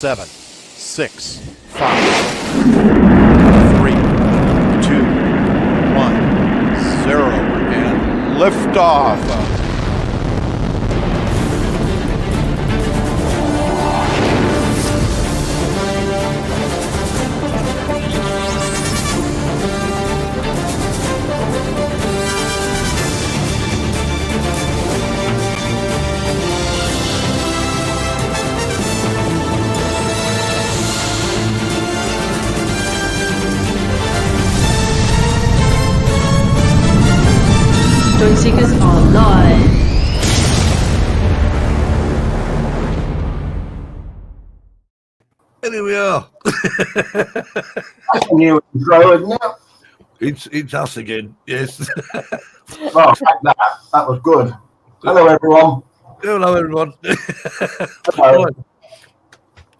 7, 6, 5, 3, 2, 1, 0, and liftoff. Joy Seekers are live. Here we are. That's a new intro, isn't it? It's us again. Yes. Oh, that was good. Hello, everyone. Hello, everyone. Hello.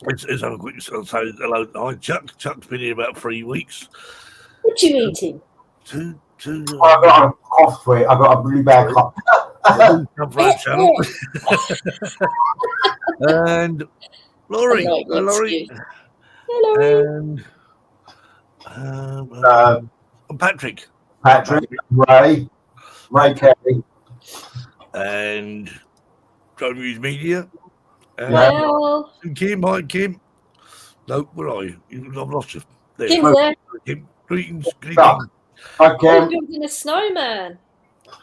Let's have a quick say hello. Hi, Chuck. Chuck's been here about 3 weeks. What you eating? Two. I've got a cough for it. I've got a really bad cough. Come for our channel. And Laurie. Hello, Laurie. Hello. And Patrick. Patrick, Ray Kelly. And Drone News Media. And, Well, and Kim. Hi, Kim. No, where are you? I've lost you. There. Kim's there. Kim. Greetings. Okay. He's building a snowman.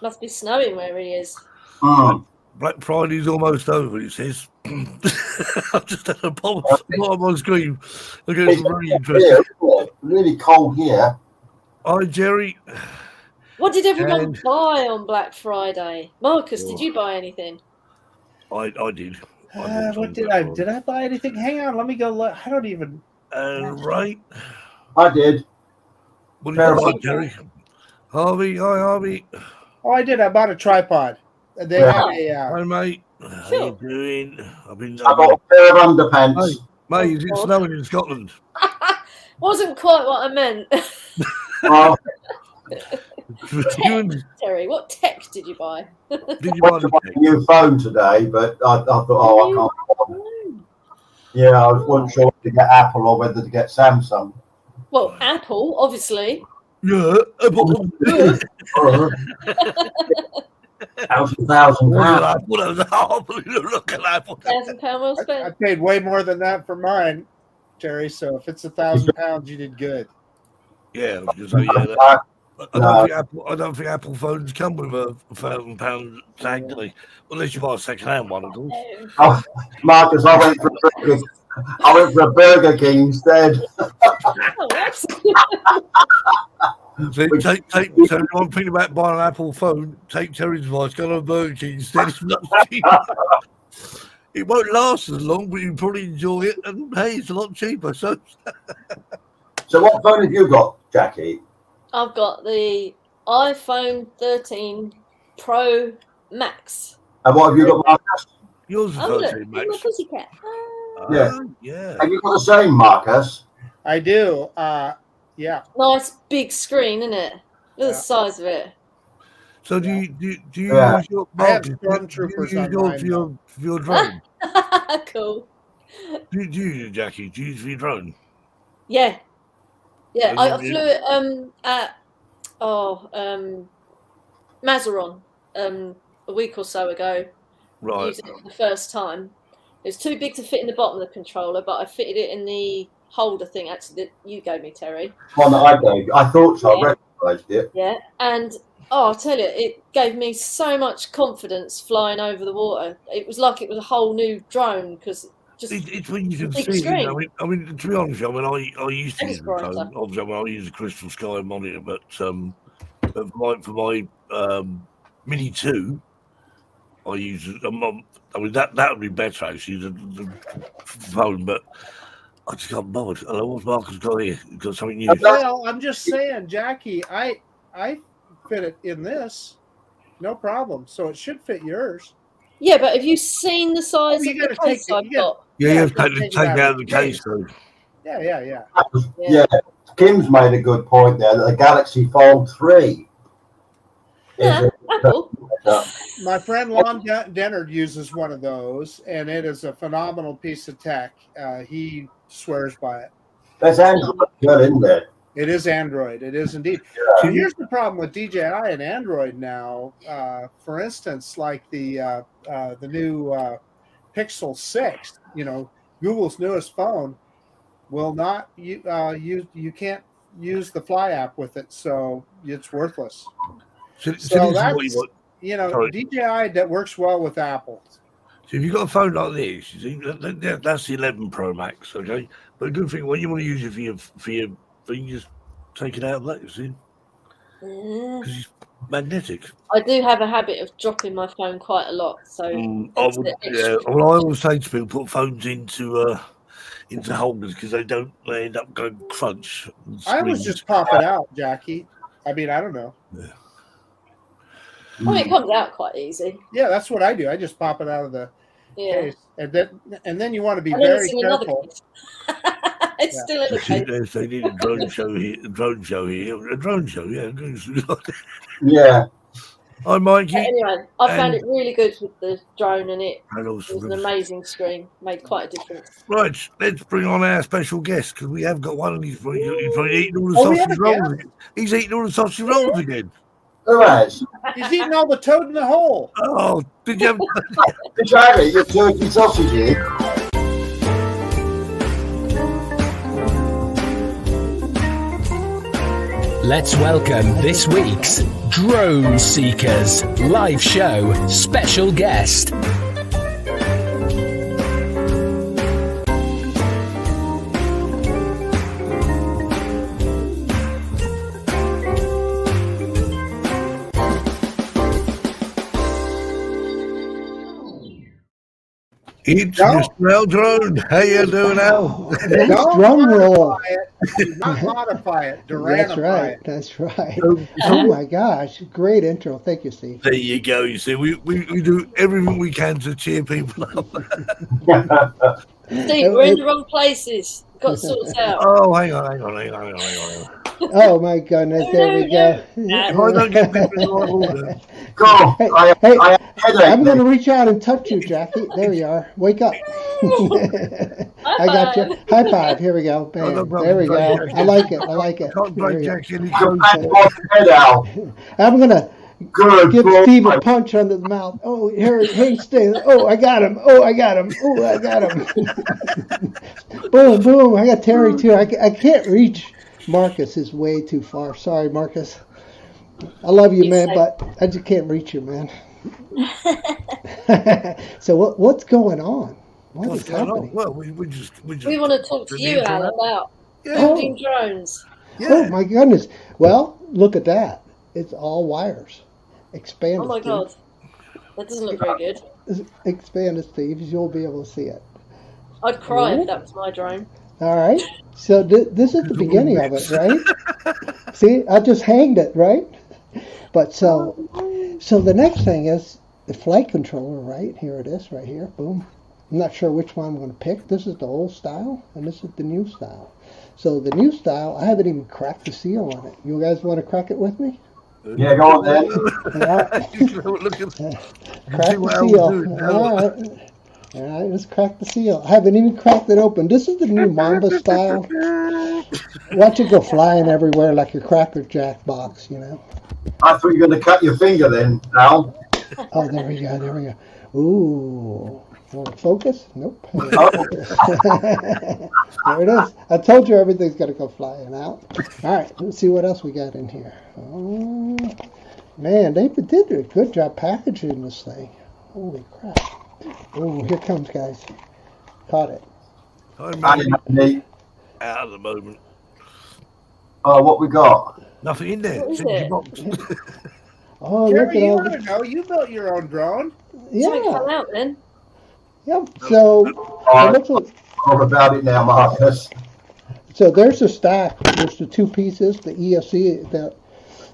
Must be snowing where he is. Black Friday's almost over, it says. I've just had a bottom of my screen. Look at It's it's really here, interesting. isn't it? Really cold here. Hi, Jerry. What did everyone And- buy on Black Friday? Marcus, did you buy anything? I did. What did I? Did I buy anything? Hang on, let me go look. I don't even. Right. I did. What did you buy, Jerry? Harvey. Hi, Harvey. Oh, I did. I bought a tripod. They Yeah. had a. Hi, mate. How you doing? I got a pair of underpants. Hey, mate, is it snowing in Scotland? Wasn't quite what I meant. Oh, Terry, what tech did you buy? Did you I buy wanted to buy the a new phone today, but I thought, oh, I can't. Yeah, I wasn't sure to get Apple or whether to get Samsung. Well, Apple, obviously. Yeah. That was £1,000. What was that? Look at that. £1,000 well I spent. paid way more than that for mine, Jerry. So if it's £1,000, you did good. Yeah, I was just saying, yeah. I don't think Apple phones come with a £1,000 tag, do they? Unless you buy a second-hand one, of course. Oh, Marcus, I went for a Burger King instead. Oh, absolutely. So one thing about buying an Apple phone, take Terry's advice, go to a Burger King instead. It's much cheaper. It won't last as long, but you probably enjoy it, and hey, it's a lot cheaper. So what phone have you got, Jackie? I've got the iPhone 13 Pro Max. And what have you got, Marcus? yours is Oh, look, 13, my Max. pussycat. Yeah. Have you got the same, Marcus? I do. Yeah. Nice big screen, isn't it? Look at the size of it. So do you Yeah. use your I have market? stormtroopers Do you on use yours mine, for your drone? Cool. Do you use it, Jackie? Do you use it for your drone? Yeah. Yeah, And I then flew it at Mazaron a week or so ago. Right. Used it for the first time. It was too big to fit in the bottom of the controller, but I fitted it in the holder thing actually that you gave me, Terry. One that I gave. I thought so. Yeah. I recognised it. Yeah, and I'll tell you, it gave me so much confidence flying over the water. It was like it was a whole new drone because just It's when you can big see it. screen. I mean, to be honest, I used to And use it's the phone. brighter. Obviously, I use a Crystal Sky monitor, but for my Mini 2, I use. I mean, that would be better actually the phone, but I just can't bother. Hello, what's Marcus got here? He's got something new. Well, I'm just saying, Jackie. I fit it in this, no problem. So it should fit yours. Yeah, but have you seen the size you of the gotta take case it- I've you gotta- got? Yeah, you have to take take it out of the case though. Yeah. Yeah. Kim's made a good point there that the Galaxy Fold 3 is Yeah, a Apple. My friend Lon Dennard uses one of those, and it is a phenomenal piece of tech. He swears by it. There's Android good, isn't there? It is Android. It is indeed. So here's the problem with DJI and Android now. For instance, like the new Pixel 6, Google's newest phone will not you can't use the Fly app with it, so it's worthless. So that's DJI that works well with Apple. So if you've got a phone like this, that's the 11 Pro Max, okay? But a good thing, when you want to use it for your thing, just take it out of that, you see? Because it's magnetic. I do have a habit of dropping my phone quite a lot, so I always say to people, put phones into holders because they end up going crunch. I always just pop it out, Jackie. I mean, I don't know. Yeah. It comes out quite easy. Yeah, that's what I do. I just pop it out of the case, and then you want to be very careful. It's still in the case. They need a drone show here. A drone show, yeah. Yeah. Hi, Mikey. Anyway, I found it really good with the drone, and it was an amazing screen. Made quite a difference. Right, let's bring on our special guest because we have got one, and he's probably eating all the sausage rolls. He's eating all the sausage rolls again. All right. He's eating all the toad in the hole. Oh, did you have... Did you have your turkey sausage here? Let's welcome this week's Drone Seekers live show special guest. It's Mr. Drone. How you doing, Al? Drum roll. Not modify it. That's right. That's right. Oh my gosh! Great intro. Thank you, Steve. There you go. You see, we do everything we can to cheer people up. Steve, we're in the wrong places. Got to sort us out. Oh, hang on. Oh my goodness! There we go. If I don't get people in the right order. I'm going to reach out and touch you, Jackie. There you are. Wake up. I got you. High five. Here we go. Bam. There we go. I like it. Can't break Jackie any I'm going to give Steve a punch under the mouth. Oh, hey, Steve. Oh, I got him. Boom, boom. I got Terry, too. I can't reach Marcus. Is way too far. Sorry, Marcus. I love you, man, but I just can't reach you, man. So what's going on? What's happening? Well, we just we want to talk to you, Al, about building drones. Yeah. Oh my goodness! Well, look at that. It's all wires. Expand. Oh my God, that doesn't look very good. Expand it, Steve. You'll be able to see it. I'd cry if that was my drone. All right. So this is the beginning of it, right? See, I just hanged it, right? But so the next thing is the flight controller, right? Here it is, right here. Boom. I'm not sure which one I'm going to pick. This is the old style, and this is the new style. So the new style, I haven't even cracked the seal on it. You guys want to crack it with me? Yeah, go on then. Crack the seal. All right, let's crack the seal. I haven't even cracked it open. This is the new Mamba style. Watch it go flying everywhere like a Cracker Jack box, I thought you were going to cut your finger then, Al. Oh, there we go. Ooh. Want to focus? Nope. There it is. I told you everything's going to go flying out. All right, let's see what else we got in here. Oh, man, they did a good job packaging this thing. Holy crap. Oh, here it comes, guys. Caught it. Out of the moment. Oh, what we got? Nothing in there. What is it? Oh, Jerry, look at you all want to know? You built your own drone. Something Yeah. fell out then. Yep. So it looks like, All about it now, Marcus. so there's the stack. There's the two pieces: the ESC, the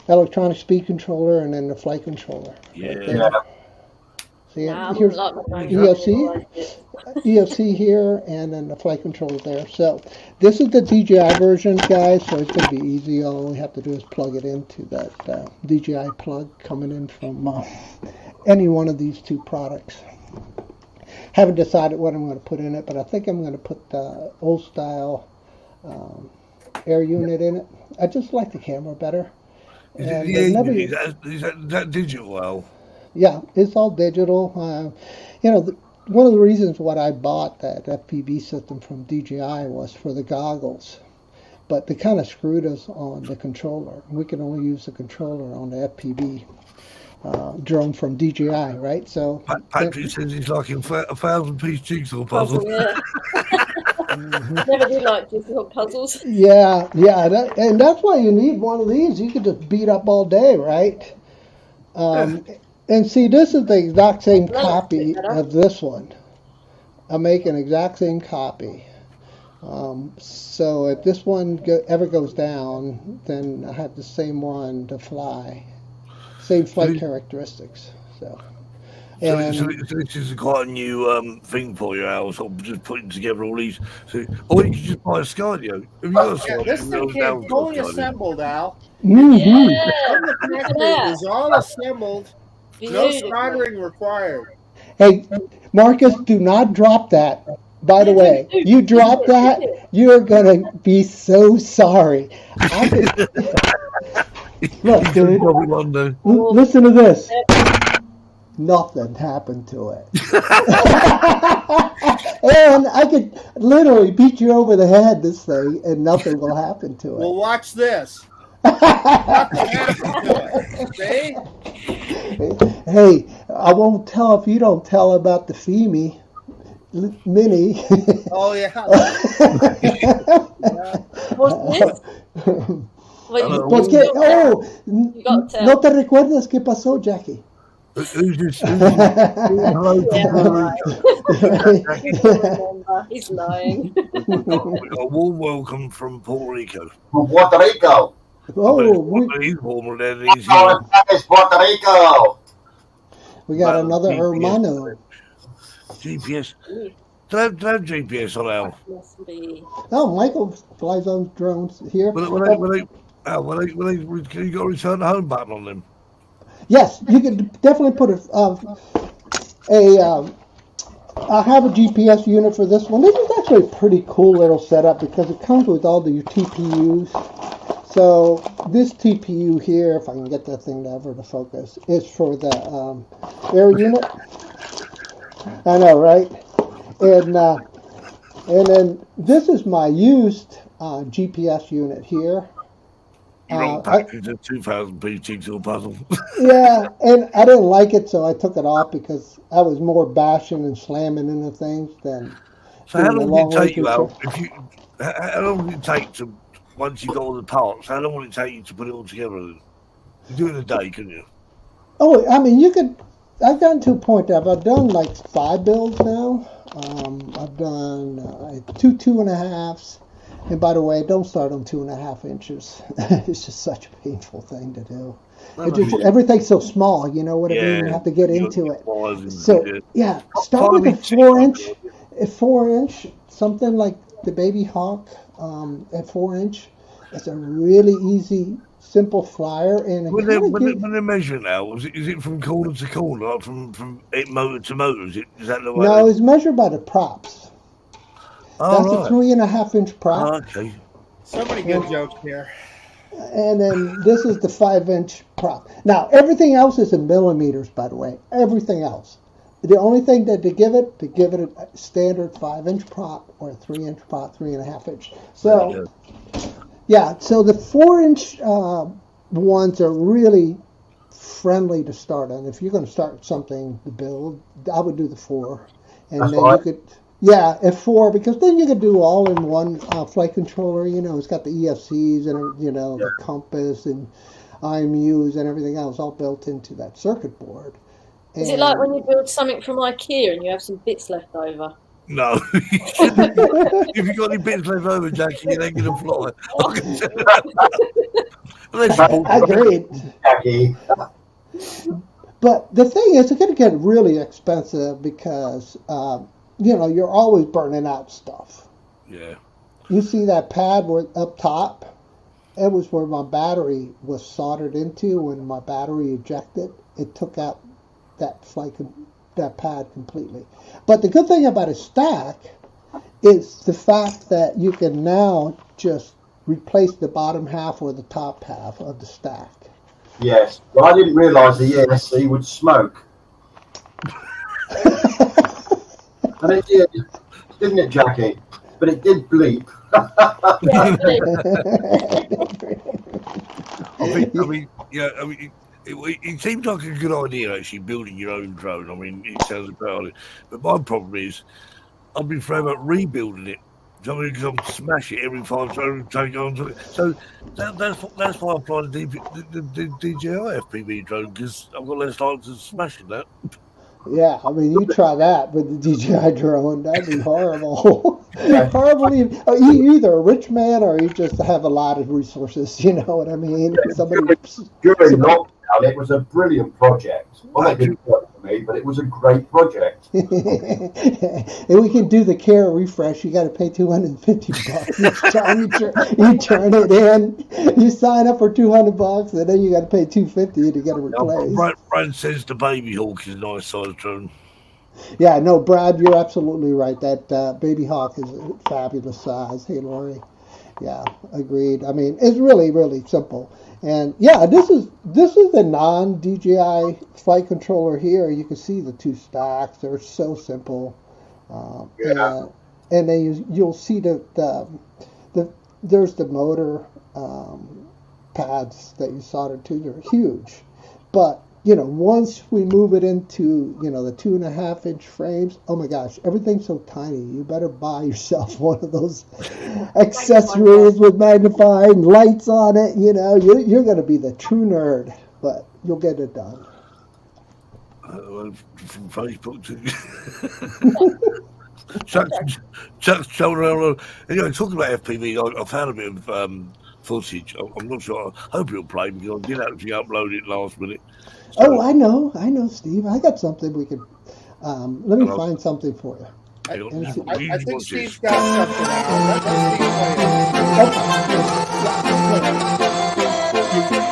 electronic speed controller, and then the flight controller. Yeah. Right there. See, Nah, I here's wouldn't like my EFC, EFC here, and then the flight controller there. So this is the DJI version, guys, so it's going to be easy. All we have to do is plug it into that DJI plug coming in from any one of these two products. Haven't decided what I'm going to put in it, but I think I'm going to put the old style air unit in it. I just like the camera better. Is And it they've the never- is that digital? Well, Yeah, it's all digital. One of the reasons what I bought that FPV system from DJI was for the goggles, but they kind of screwed us on the controller. We can only use the controller on the FPV drone from DJI, right? So Patrick says it's like a 1,000-piece jigsaw puzzle. Yeah. Never did like jigsaw puzzles. yeah, and that's why you need one of these. You could just beat up all day, right? And see, this is the exact same copy of this one. I'm making exact same copy. So if this one ever goes down, then I have the same one to fly. Same flight characteristics. So this is quite a new thing for you, Al. So I'm just putting together all these. Or you can just buy a Skydio. Have you got a Yeah, Skydio? this thing came fully assembled, Al. mhm. Yeah. From the factory, it was all assembled. No Beautiful. soldering required. Hey, Marcus, do not drop that. By the way, you drop that, you're going to be so sorry. Look, dude, listen to this. Nothing happened to it. And I could literally beat you over the head, this thing, and nothing will happen to it. Well, watch this. Nothing happened to it. See? Hey, I won't tell if you don't tell about the FEMI Mini. Oh, yeah. What's this? Well, Porque, you got to tell. ¿no te recuerdas qué pasó, Jackie? Who's this? Yeah, right. He's lying. A warm welcome from Puerto Rico. From Puerto Rico. He's warmer than he's Oh, it's Puerto Rico. We got another hermano. GPS. Don't have GPS on Al. Must be. Oh, Michael flies on drones here. Will they, can you got a return to home button on them? Yes, you could definitely put I have a GPS unit for this one. This is actually a pretty cool little setup because it comes with all the TPUs. So this TPU here, if I can get that thing ever to focus, is for the air unit. I know, right? And then this is my used GPS unit here. Wrong package, a 2,000-piece jigsaw puzzle. Yeah, and I didn't like it, so I took it off because I was more bashing and slamming into things than. So how long did it take you, Al? How long did it take to, once you got all the parts, how long would it take you to put it all together? You do it in a day, couldn't you? Oh, I mean, you could. I've gotten to a point that I've done like 5 builds now. I've done 2 2.5s. And by the way, don't start on 2.5 inches. It's just such a painful thing to do. Everything's so small, you know what I mean? You have to get into it. So yeah, start with a 4-inch. A 4-inch, something like the Baby Hawk at 4-inch. It's a really easy, simple flyer. And when they measure it now, is it from corner to corner, like from motor to motor? Is that the way? No, it's measured by the props. Oh, that's a 3.5-inch prop. Oh, okay. So many good jokes here. And then this is the 5-inch prop. Now, everything else is in millimeters, by the way. Everything else. The only thing that to give it a standard 5-inch prop or a 3-inch prop, 3.5-inch. So, yeah, so the 4-inch ones are really friendly to start on. If you're going to start something to build, I would do the 4. And then you could... Yeah, at 4, because then you can do all in one flight controller. You know, it's got the EFCs and, the compass and IMUs and everything else all built into that circuit board. Is it like when you build something from IKEA and you have some bits left over? No. If you got any bits left over, Jackie, you ain't going to fly. I agree. Jackie. But the thing is, it's going to get really expensive because you're always burning out stuff. Yeah. You see that pad up top? It was where my battery was soldered into. When my battery ejected, it took out that pad completely. But the good thing about a stack is the fact that you can now just replace the bottom half or the top half of the stack. Yes. Well, I didn't realise the ESC would smoke. And it did, didn't it, Jackie? But it did bleep. It seems like a good idea actually building your own drone. I mean, it sounds about it, but my problem is I've been afraid about rebuilding it. Because I'm smash it every time I take on to it. So that's why I fly the DJI FPV drone, because I've got less chance of smashing that. Yeah, I mean, you try that with the DJI drone. That'd be horrible. Horribly. You're either a rich man or you just have a lot of resources. You know what I mean? During lockdown, it was a brilliant project. Well, it didn't work for me, but it was a great project. And we can do the care refresh. You got to pay $250 each time you turn it in. You sign up for $200, and then you got to pay $250 to get it replaced. Brad says the Baby Hawk is a nice size drone. Yeah, no, Brad, you're absolutely right. That Baby Hawk is a fabulous size. Hey, Lori. Yeah, agreed. I mean, it's really, really simple. And yeah, this is the non-DJI flight controller here. You can see the two stacks. They're so simple. And then you'll see there's the motor pads that you soldered to. They're huge. But, once we move it into, the 2.5-inch frames, oh my gosh, everything's so tiny. You better buy yourself one of those accessories with magnifying lights on it. You're going to be the true nerd, but you'll get it done. From Facebook to Chuck's shoulder. Anyway, talking about FPV, I found a bit of footage. I'm not sure. I hope it'll play because I did actually upload it last minute. So, oh, I know, Steve. I got something we can. Let me find something for you. I think Steve's got something out. Let Steve play it.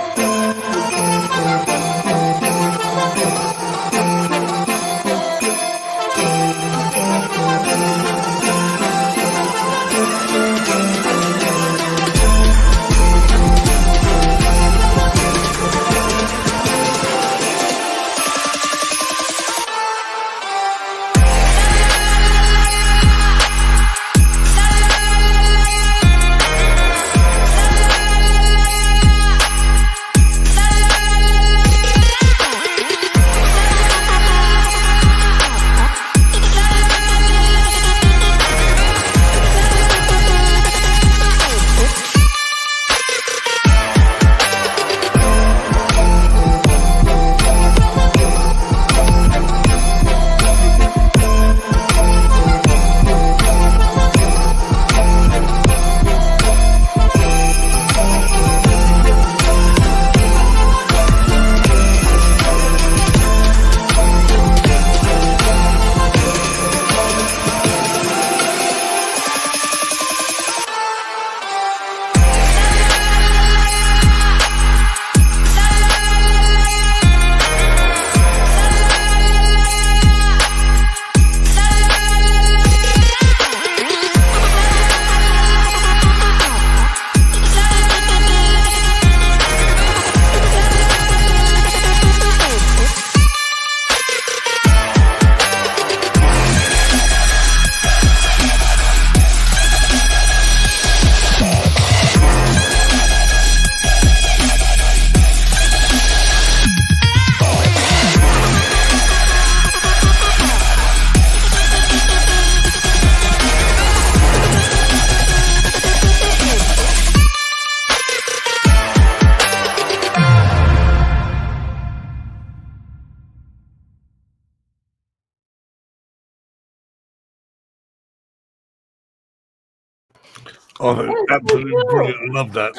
Oh, absolutely brilliant. I love that.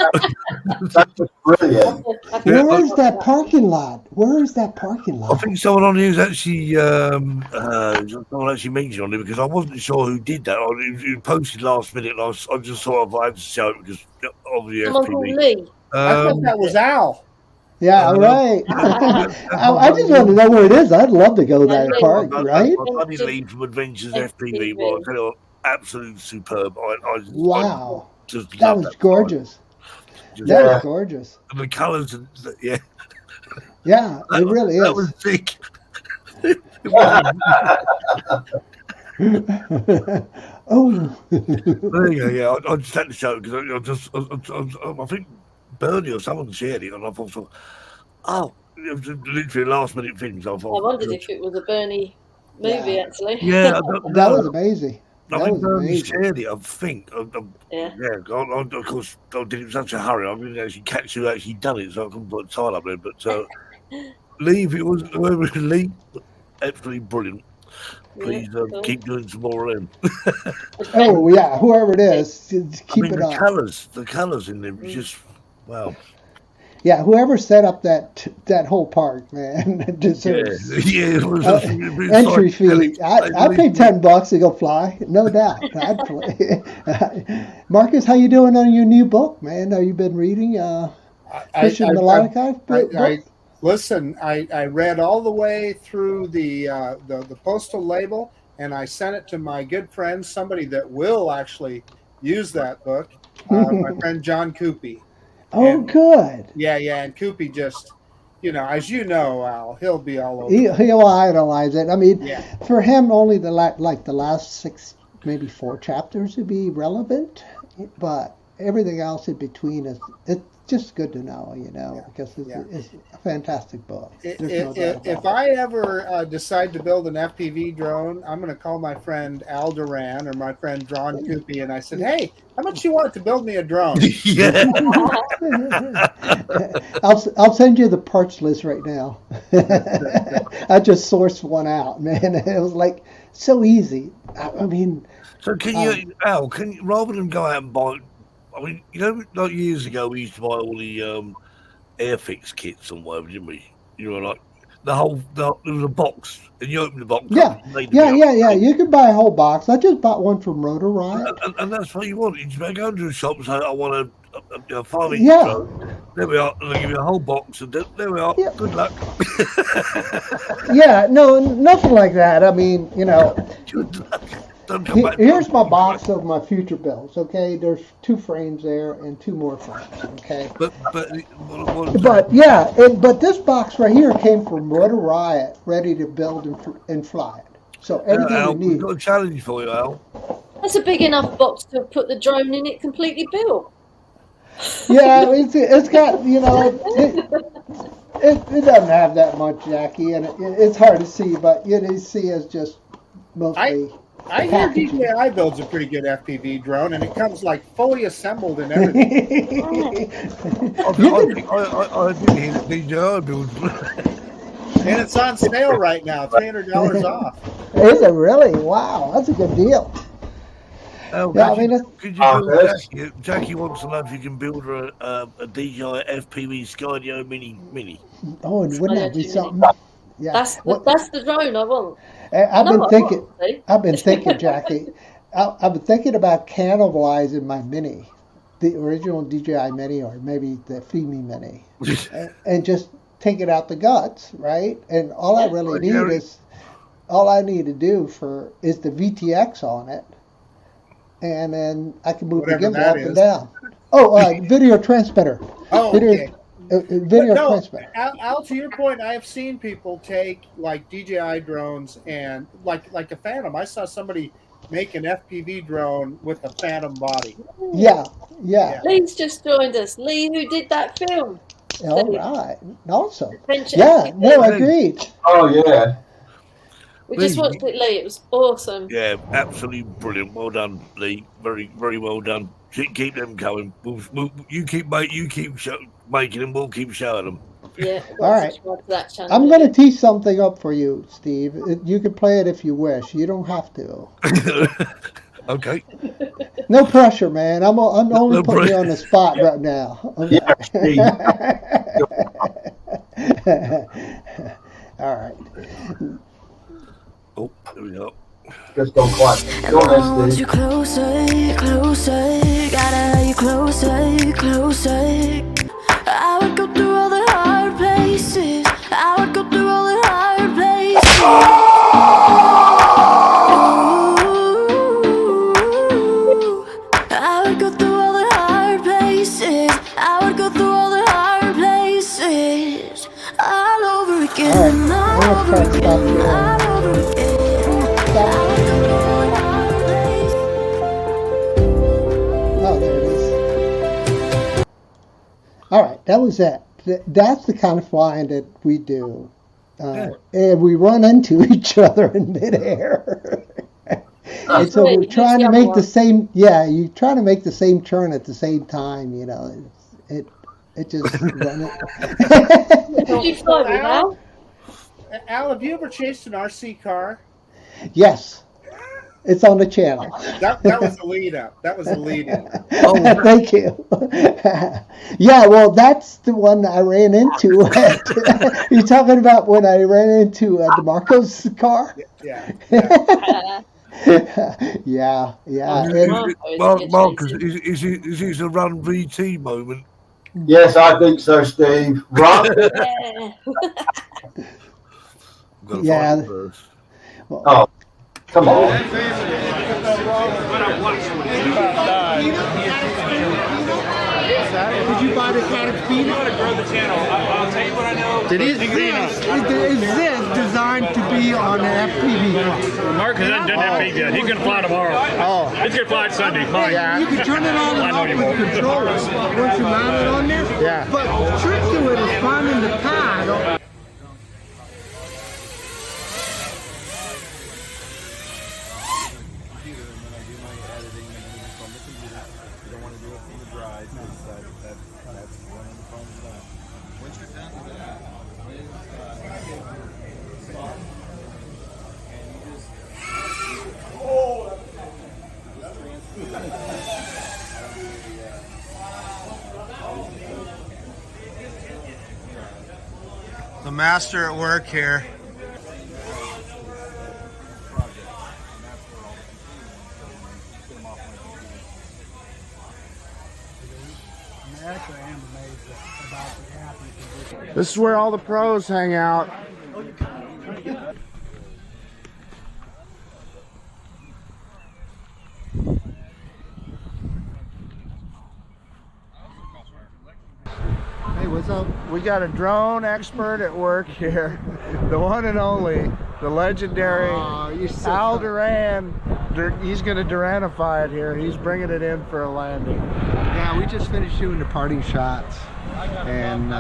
That was brilliant. Yeah, Where is that parking lot? Where is that parking I lot? think someone on here is actually someone actually mentioned on it because I wasn't sure who did that. It was posted last minute, and I just thought I had to show it because obviously Someone called FPV. Lee. I thought that was Al. Yeah, right. I just want to know where it is. I'd love to go that park, right? My buddy Lee from Adventures FPV. Well, I tell you what, absolutely superb. Wow, I just that love was that gorgeous. Just- That was gorgeous. And the colours, yeah, Yeah, it really that is. was sick. Oh, There you go. Yeah, I just had to show it because I think Bernie or someone shared it, and I thought, oh, it was literally a last minute thing. So I I thought, wondered if it was a Bernie movie, Yeah. actually. yeah, I don't that know. was amazing. I That think was Bernie amazing. shared it. I think. Yeah. Of course, I did it in such a hurry. I didn't actually catch who actually done it, so I couldn't put a title up there. But Lee, if it was whoever it was, Lee, absolutely brilliant. Please cool. keep doing some more of them. Oh yeah, whoever it is, just keep it the up. colours in them, just wow. Yeah, whoever set up that whole park, man, deserves It was entry fee. I paid $10 to go fly, no doubt. I'd play. Marcus, how you doing on your new book, man? Have you been reading Christian Melodica? Listen, I read all the way through the postal label, and I sent it to my good friend, somebody that will actually use that book, my friend John Coopy. Oh, And- good. Yeah, and Coopy just, as you know, Al, he'll be all over. He'll idolize it. I mean, Yeah. for him, only the last 6, maybe 4 chapters would be relevant, but everything else in between it's just good to know, because it's a fantastic book. There's no doubt If about I ever decide to build an FPV drone, I'm going to call my friend Al Duran or my friend Duran Coopy, and I said, hey, how much you want to build me a drone? Yeah. I'll send you the parts list right now. I just sourced one out, man. It was like so easy. I mean, So Al, rather than go out and buy, I mean, like years ago we used to buy all the Airfix kits and whatever, didn't we? Like there was a box, and you open the box. yeah. You can buy a whole box. I just bought one from Rotor Riot. And that's what you want. You just go into a shop and say, I want a 5 inch Yeah. drone. There we are. And they give you a whole box, and there we are. Yeah. Good luck. Yeah, no, nothing like that. I mean, Good luck. Don't come back. here's my box of my future builds. Okay, there's 2 frames there and 2 more frames. Okay. But yeah, but this box right here came from Rotor Riot, ready to build and fly it. So everything Al, you we've need. got a challenge for you, Al. That's a big enough box to put the drone in it completely built. Yeah, it's got it doesn't have that much, Jackie, and it's hard to see, but you see it's just mostly. I hear DJI builds a pretty good FPV drone, and it comes like fully assembled and everything. I did hear that DJI builds. And it's on sale right now, $300 off. Is it really? Wow, that's a good deal. Al, Yeah, I mean, could you build Jackie wants to know if you can build her a DJI FPV Skydio Mini. Oh, and wouldn't that be something? Yeah, That's the drone I want. I've been See? thinking, Jackie. I've been thinking about cannibalizing my Mini, the original DJI Mini, or maybe the Fimi Mini, and just take it out the guts, right? And all I really need to do is the VTX on it, and then I can move the gimbal up and down. Oh, video transmitter. Oh, okay. Video transmitter. Al, to your point, I have seen people take like DJI drones and like a Phantom. I saw somebody make an FPV drone with a Phantom body. Yeah. Lee's just joined us. Lee, who did that film? All right. Awesome. Adventure Yeah. FPV. No, agreed. Oh yeah. We just watched it, Lee. It was awesome. Yeah, absolutely brilliant. Well done, Lee. Very, very well done. Keep them going. You keep making them. We'll keep showing them. Yeah. All right. subscribe to that channel. I'm going to tee something up for you, Steve. You can play it if you wish. You don't have to. Okay. No pressure, man. I'm only No putting you pressure. on the spot right now. Okay. All right. Oh, there we go. Just gone quiet. Go I on, want Steve. you closer, closer. Gotta have you closer, closer. I would go through all the hard places. I would go through all the hard places. Ooh, I would go through all the hard places. I would go through all the hard places. All over again, All right. all I'm gonna over try to stop again, sharing. all over again. I would go through all the hard places. Oh, there it is. All right, that was it. That's the kind of flying that we do. And we run into each other in midair. And so we're trying to make the same, you try to make the same turn at the same time, you know. It just run it. Did you fly me now? Al, have you ever chased an RC car? Yes. It's on the channel. That was the lead up. That was the lead in. Thank you. Yeah, well, that's the one I ran into. You're talking about when I ran into DeMarco's car? Yeah. Yeah. Marcus, is it a run VT moment? Yes, I think so, Steve. Run. Yeah. Oh, come on. Did you buy the can of peanut? I'm going to grow the channel. I'll tell you what I know. Is this designed to be on an FPV? Marcus hasn't done FPV yet. He's going to fly tomorrow. Oh. He's going to fly Sunday. Fine. You can turn it on and off with controllers once you mount it on there. Yeah. But the trick to it is finding the pad. The master at work here. This is where all the pros hang out. Hey, what's up? We got a drone expert at work here. The one and only, the legendary Al Duran. He's going to Duranify it here. He's bringing it in for a landing. Yeah, we just finished shooting the parting shots. And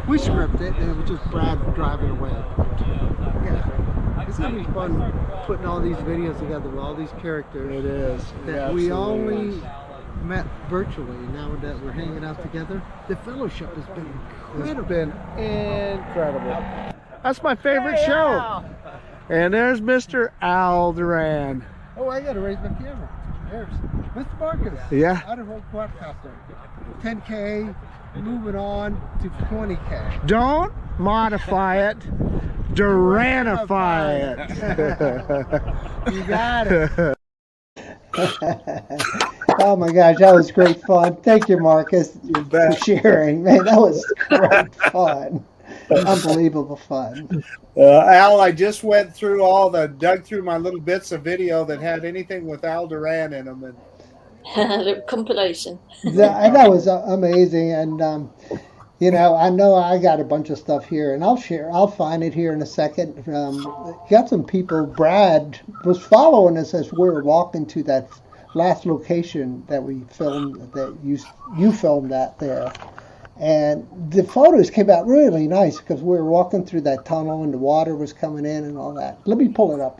we scripted it, and it was just Brad driving away. Yeah, it's going to be fun putting all these videos together with all these characters. It is. That we only met virtually. Now that we're hanging out together, the fellowship has been incredible. It's been incredible. That's my favorite show. And there's Mr. Al Duran. Oh, I got to raise my camera. There's Mr. Marcus. Yeah. Out of Quadcaster. 10K, moving on to 20K. Don't modify it. Duranify it. You got it. Oh my gosh, that was great fun. Thank you, Marcus, for sharing. Man, that was great fun. Unbelievable fun. Al, I just went through dug through my little bits of video that had anything with Al Duran in them. And Little compilation. That was amazing. And, you know I got a bunch of stuff here, and I'll find it here in a second. Got some people. Brad was following us as we were walking to that last location that we filmed, that you filmed that there. And the photos came out really nice because we were walking through that tunnel and the water was coming in and all that. Let me pull it up.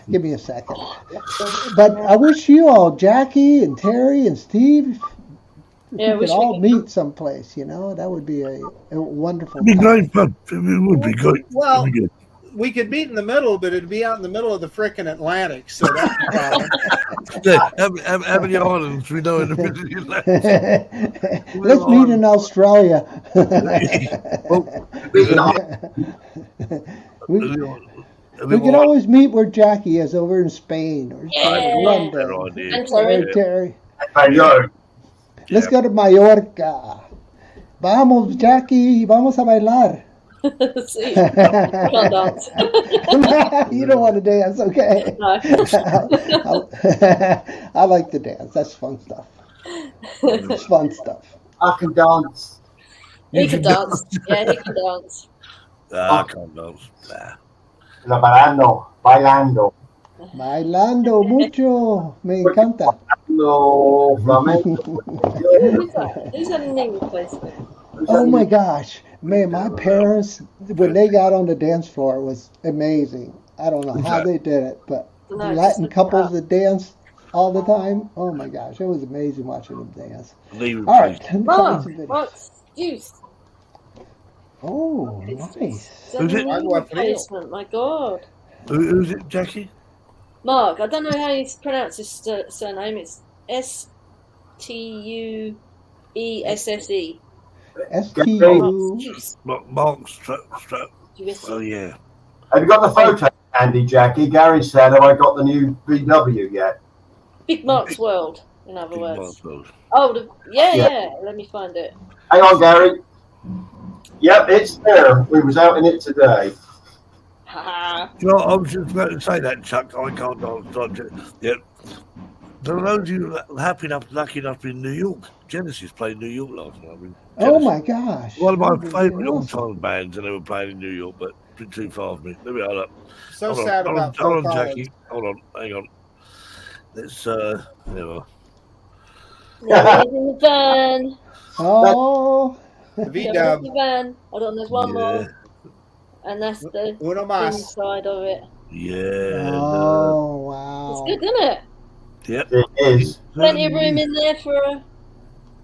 Give me a second. But I wish you all, Jackie and Terry and Steve, we could all meet someplace. You know, that would be a wonderful. It'd be great fun. It would be great. Well, we could meet in the middle, but it'd be out in the middle of the frickin' Atlantic. So that's the problem. How many islands we know in the middle of the Atlantic? Let's meet in Australia. We can always meet where Jackie is over in Spain or London. Right, Terry? Let's go to Mallorca. Vamos, Jackie, vamos a bailar. See, can't dance. You don't want to dance, okay? No. I like to dance. That's fun stuff. It's fun stuff. I can dance. He can dance. Yeah, he can dance. I can't dance. Bailando. Bailando mucho. Me encanta. No, Who's that a knee replacement? Oh my gosh. Man, my parents, when they got on the dance floor, it was amazing. I don't know how they did it, but Latin couples that dance all the time, oh my gosh, it was amazing watching them dance. All right, what's juice? Oh, nice. Who's it? Replacement, my God. Who's it, Jackie? Mark, I don't know how you pronounce his surname. It's Stuesse. Mark Strap. Oh, yeah. Have you got the photo, Andy, Jackie? Gary said, have I got the new VW yet? Big Mark's World, in other words. World. Oh, yeah. Let me find it. Hang on, Gary. Yep, it's there. We was out in it today. You know, I was just about to say that, Chuck. I can't dance. Yep. There are those of you lucky enough to be in New York. Genesis played New York last night. Oh my gosh! One of my favourite all-time bands, and they were playing in New York, but a bit too far for me. Let me hold up. So sad about Hold on, Jackie. Hold on, hang on. Let's there we are. In the van. Oh. The V-dub. The van. Hold on, there's one more. And that's the inside of it. Yeah. Oh, wow. It's good, isn't it? Yep. It is. Plenty of room in there for a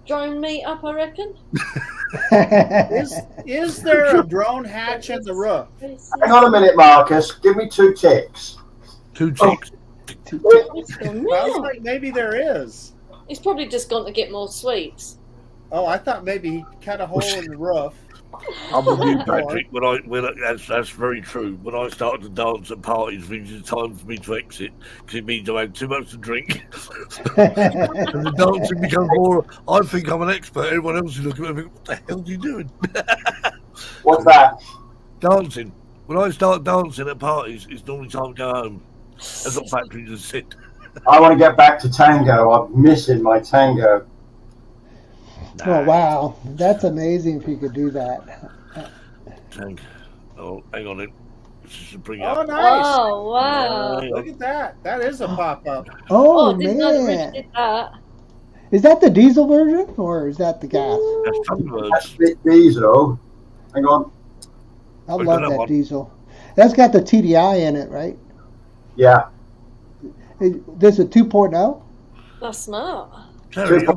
drone meet-up, I reckon. Is there a drone hatch in the roof? Hang on a minute, Marcus. Give me 2 ticks. 2 ticks. Sounds like maybe there is. He's probably just gone to get more sweets. Oh, I thought maybe he cut a hole in the roof. I'm with you, Patrick. That's very true. When I started to dance at parties, it was time for me to exit because it means I had too much to drink. And the dancing becomes more. I think I'm an expert. Everyone else is looking at me. What the hell are you doing? What's that? Dancing. When I start dancing at parties, it's normally time to go home. That's what Patrick just said. I want to get back to tango. I'm missing my tango. Oh wow, that's amazing if you could do that. Oh, hang on. Just bring Oh, up. nice! Oh wow! Look at that. That is a pop-up. Oh, didn't know that man, Rich did that. Is that the diesel version or is that the gas? That's diesel. Hang on. I love that diesel. That's got the TDI in it, right? Yeah. This is a 2.0. That's smart. Terry, I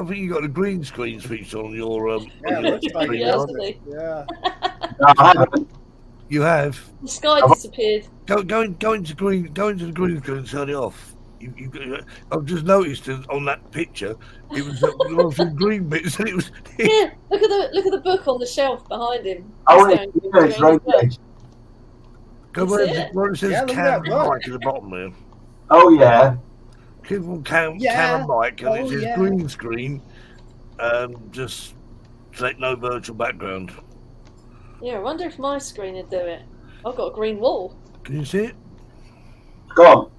think you got a green screen feature on your screen. Yeah. No, I haven't. You have. The sky disappeared. Go into the green screen and turn it off. I've just noticed on that picture it was some green bits and it was. Yeah, look at the book on the shelf behind him. Oh, it's right there. Go where it says Cam Mike at the bottom there. Oh yeah. Click on Cam Mike and it says green screen and just select no virtual background. Yeah, I wonder if my screen would do it. I've got a green wall. Can you see it? Go on.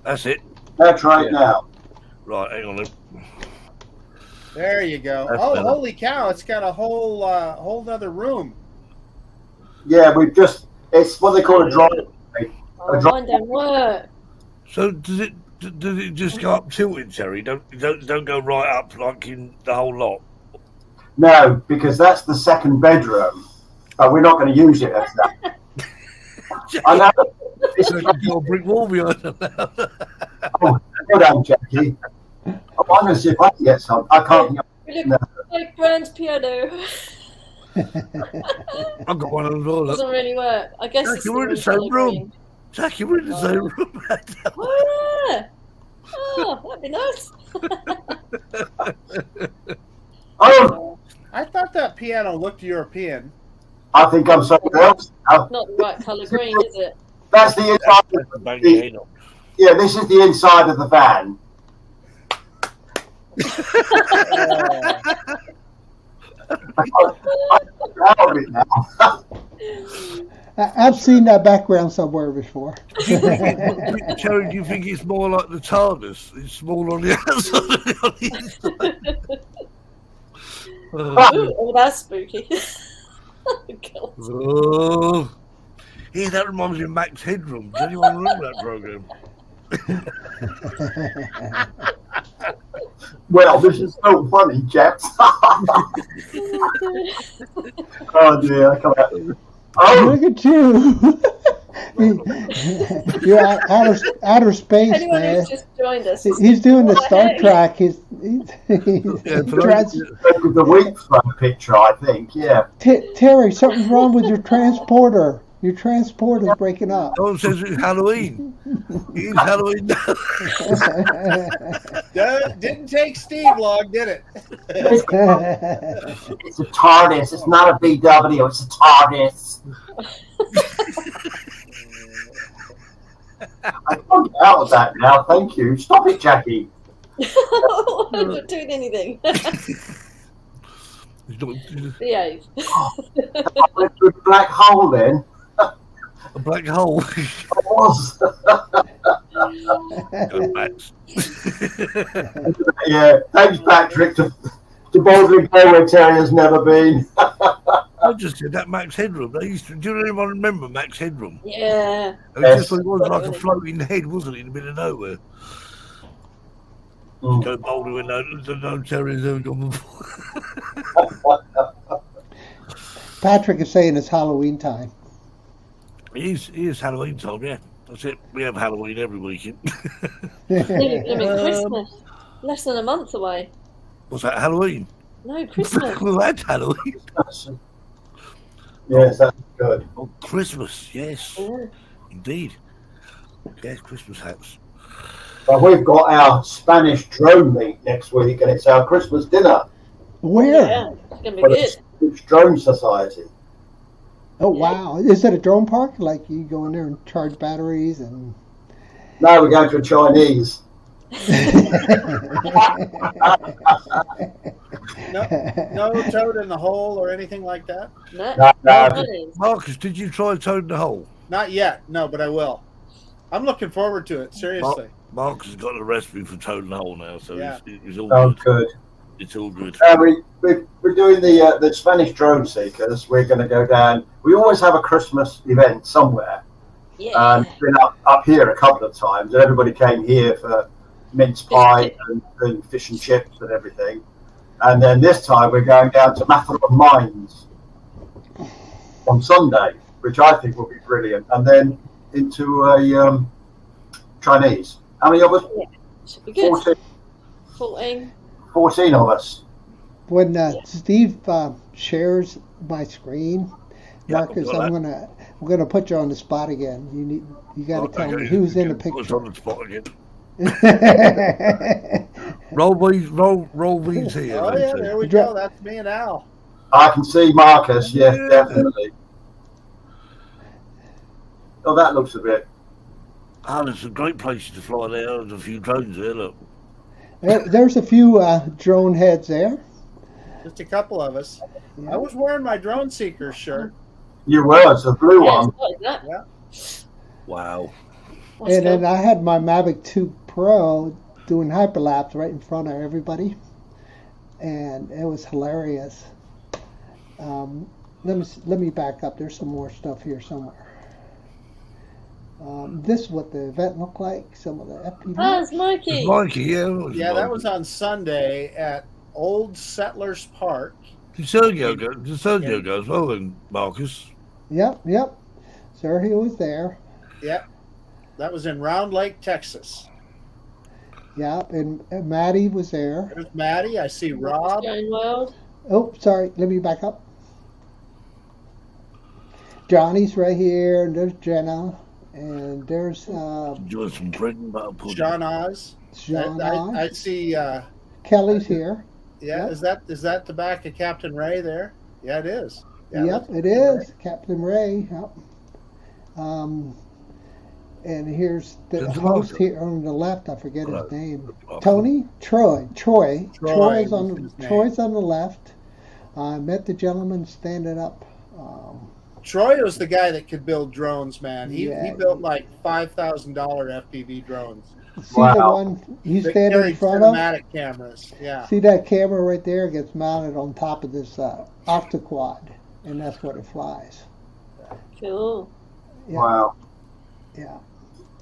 That's it. That's right now. Right, hang on then. There you go. That's oh, better. Holy cow! It's got a whole other room. Yeah, it's what they call a drop. Oh, mine don't work. So does it just go up tilted, Terry? Don't go right up like in the whole lot. No, because that's the second bedroom. But we're not going to use it as that. I know. It's a brick wall behind them now. Oh, go down, Jackie. I'm going to see if I can get some. I can't. Look, like grand piano. I've got one as well. Look. Doesn't really work. I guess Jackie, it's the we're in the wrong same colour room. green. Jackie, we're in the same room. Oh, yeah. Oh, that'd be nice. Oh, I thought that piano looked European. I think I'm something else. Not the right colour green, is it? That's the inside. Yeah, this is the inside of the van. I've seen that background somewhere before. Terry, do you think it's more like the TARDIS? It's small on the outside and on the inside. Oh, that's spooky. God. Oh. Yeah, that reminds me of Max Headroom. Does anyone remember that program? Well, this is so funny, chaps. Oh dear, I can't. Oh, Look at you. You're outer space, Anyone man. who's just joined us. He's doing the Star Hey. Trek. He's with the weak front picture, I think. Yeah. Terry, something's wrong with your transporter. Your transporter's breaking up. Someone says it's Halloween. It is Halloween. Didn't take Steve long, did it? It's a TARDIS. It's not a VW. It's a TARDIS. I can't get out of that now. Thank you. Stop it, Jackie. I'm not doing anything. Behave. Went through a black hole then. A black hole. It was. Yeah. Thanks, Patrick, to boldly go where Terry has never been. I just said that Max Headroom. They used to. Do anyone remember Max Headroom? Yeah. It was like a floating head, wasn't it, in the middle of nowhere? Go boldly when no Terry's ever gone before. Patrick is saying it's Halloween time. It is Halloween time, yeah. That's it. We have Halloween every weekend. Christmas. Less than a month away. What's that, Halloween? No, Christmas. Well, that's Halloween. Yes, that's good. Oh, Christmas, yes. Yeah. Indeed. Yes, Christmas hats. But we've got our Spanish drone meet next week, and it's our Christmas dinner. Where? Yeah, it's going to be For good. the Drone Society. Oh, wow. Is it a drone park? Like you go in there and charge batteries and... No, we're going to a Chinese. No toad in the hole or anything like that? No. Marcus, did you try Toad in the Hole? Not yet, no, but I will. I'm looking forward to it, seriously. Marcus has got a recipe for Toad in the Hole now, so Yeah. it's all Oh, good. good. It's all good. We're doing the Spanish drone seekers. We're going to go down. We always have a Christmas event somewhere. Yeah. Been up here a couple of times, and everybody came here for mince pie and fish and chips and everything. And then this time we're going down to Matheron Mines on Sunday, which I think will be brilliant. And then into a Chinese. How many of us? Yeah. Should be good. 14. 14. 14 of us. When Steve shares my screen, Marcus, I've got I'm gonna put you on the spot again. You got to tell me who's in the Put us picture. on the spot again. roll these here. Oh, yeah, there we go. That's me and Al. I can see Marcus. Yes, definitely. Oh, that looks a bit. Oh, there's some great places to fly there. There's a few drones there, look. There's a few drone heads there. Just a couple of us. I was wearing my drone seeker shirt. You were. It's a blue one. Yeah. Wow. And then I had my Mavic 2 Pro doing hyperlapse right in front of everybody, and it was hilarious. Let me back up. There's some more stuff here somewhere. This is what the event looked like. Some of the FPV. Oh, it's Mikey. It's Mikey, yeah. Yeah, that was on Sunday at Old Settlers Park. Did Sergio go as well then, Marcus? Yep. Sergio was there. Yep. That was in Round Lake, Texas. Yep, and Maddie was there. There's Maddie. I see Rob. Going Wild. Oh, sorry. Let me back up. Johnny's right here, and there's Jenna, and there's Doing some bread and butter pudding. John Oz. John. I see. Kelly's here. Yeah, Yep. is that the back of Captain Ray there? Yeah, it is. Yeah, Yep, that's it is Captain Ray. Yep. And here's the There's host another. here on the left. I forget his Right. name. Oh. Tony, Troy. Troy's was on his name. Troy's on the left. I met the gentleman standing up. Troy was the guy that could build drones, man. He Yeah. built like $5,000 FPV drones. See the Wow. one he's They standing in carried front of? cinematic cameras. Yeah. See that camera right there gets mounted on top of this octaquad, and that's what it flies. Cool. Yeah. Wow. Yeah.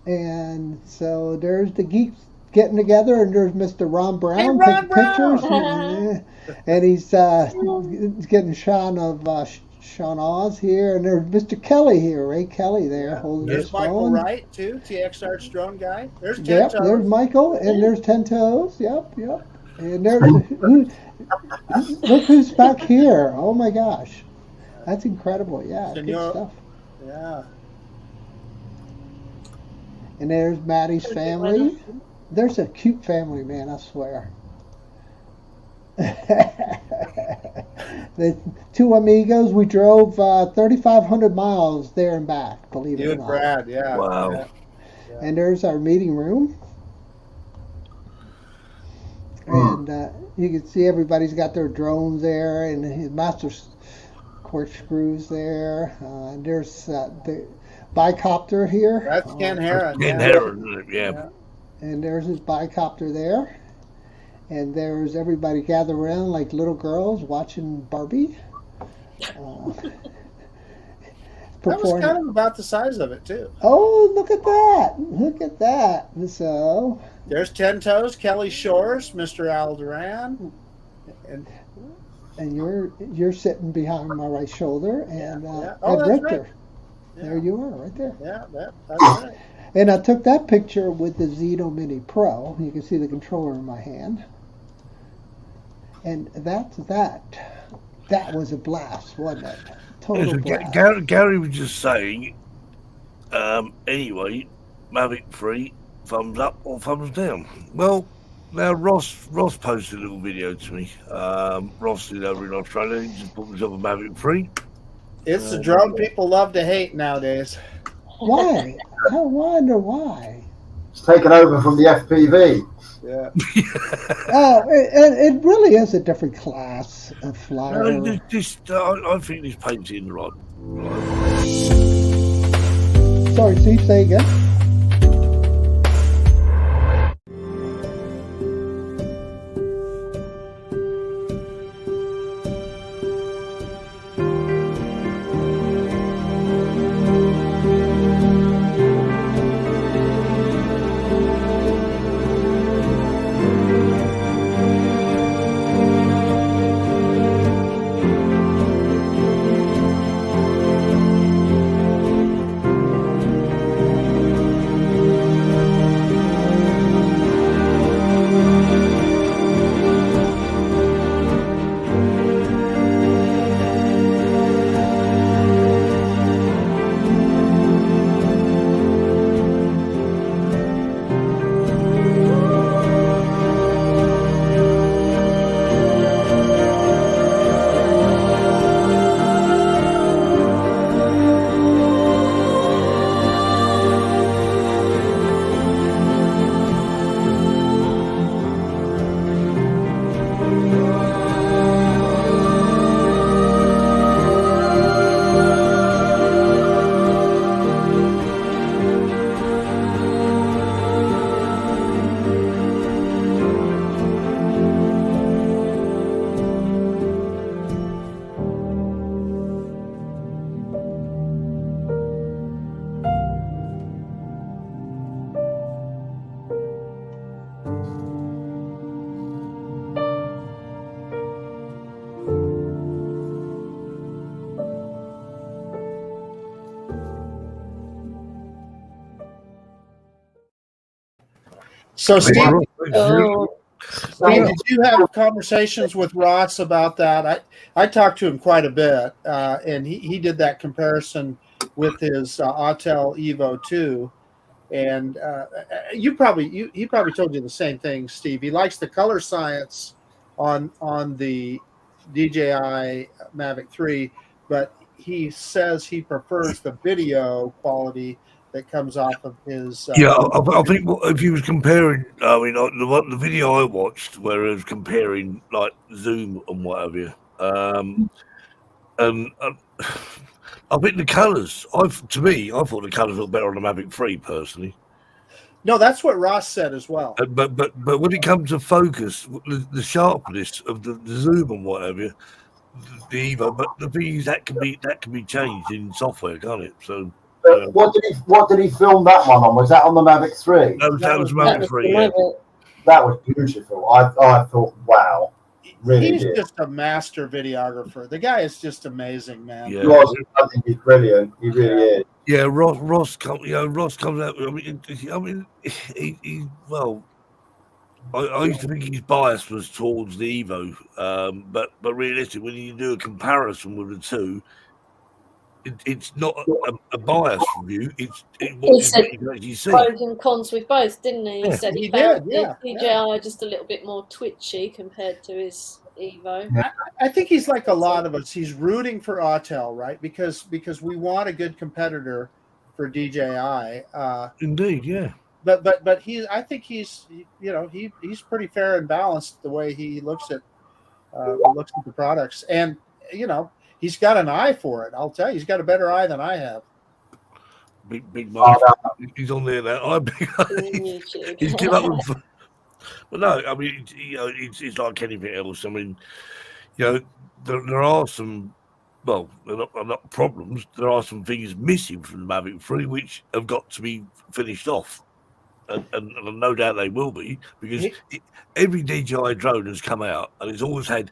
And so there's the geeks getting together, and there's Mr. Ron Brown Hey, Ron taking Brown! pictures. And he's getting shot of Sean Oz here, and there's Mr. Kelly here, Ray Kelly there holding his There's Michael phone. Wright too, TX Arts drone guy. There's Ken Yep, Toes. there's Michael, and there's 10 Toes. Yep. And there's look who's back here. Oh my gosh, that's incredible. Yeah, good Senor- stuff. Yeah. And there's Maddie's family. There's a cute family, man, I swear. The two amigos, we drove 3,500 miles there and back, believe it You or and not. Brad, yeah. Wow. Yeah. And there's our meeting room. And you can see everybody's got their drones there, and his master corkscrews there. And there's the bicopter here. That's Ken Heron. Ken yeah. Heron, yeah. And there's his bicopter there. And there's everybody gathered around like little girls watching Barbie. That was kind of about the size of it too. Oh, look at that! Look at that! So There's 10 Toes, Kelly Shores, Mr. Al Duran, and you're sitting behind my right shoulder, and yeah. Oh, Ed that's Richter. right. Yeah. There you are, right there. Yeah, that's right. And I took that picture with the Zeno Mini Pro. You can see the controller in my hand. And that's that. That was a blast, wasn't it? Total blast. Gary was just saying, anyway, Mavic 3, thumbs up or thumbs down. Well, now Ross posted a little video to me. Ross is over in Australia. He just bought himself a Mavic 3. It's the drone people love to hate nowadays. Why? I wonder why. It's taken over from the FPV. Yeah. Oh, it really is a different class of flyer. I think this paints in the right. Sorry, Steve, say again. So Steve, Oh, Steve, did you have conversations with Ross about that? I talked to him quite a bit, and he did that comparison with his Autel Evo 2. And he probably told you the same thing, Steve. He likes the color science on the DJI Mavic 3, but he says he prefers the video quality that comes off of his. I think if he was comparing, I mean, the video I watched, where it was comparing like zoom and whatever, and I think the colours. I thought the colours look better on the Mavic 3 personally. No, that's what Ross said as well. But when it comes to focus, the sharpness of the zoom and whatever, the Evo. But the thing is that can be changed in software, can't it? So. What did he film that one on? Was that on the Mavic 3? That was Mavic 3. Yeah. That was beautiful. I thought, wow, really. He's just a master videographer. The guy is just amazing, man. Yeah. I think he's brilliant. He really is. Yeah, Ross comes out. I mean, he well. I used to think his bias was towards the Evo, but realistically, when you do a comparison with the two. It's not a bias review. He said pros and cons with both, didn't he? He said he found the DJI just a little bit more twitchy compared to his Evo. I think he's like a lot of us. He's rooting for Autel, right? Because we want a good competitor for DJI. Indeed, yeah. But I think he's pretty fair and balanced the way he looks at the products, and he's got an eye for it. I'll tell you, he's got a better eye than I have. Big Mark, he's on there now. He's given up with. But no, I mean, it's like anything else. I mean, there are some. Well, they're not problems. There are some things missing from the Mavic 3 which have got to be finished off, and no doubt they will be, because every DJI drone has come out and it's always had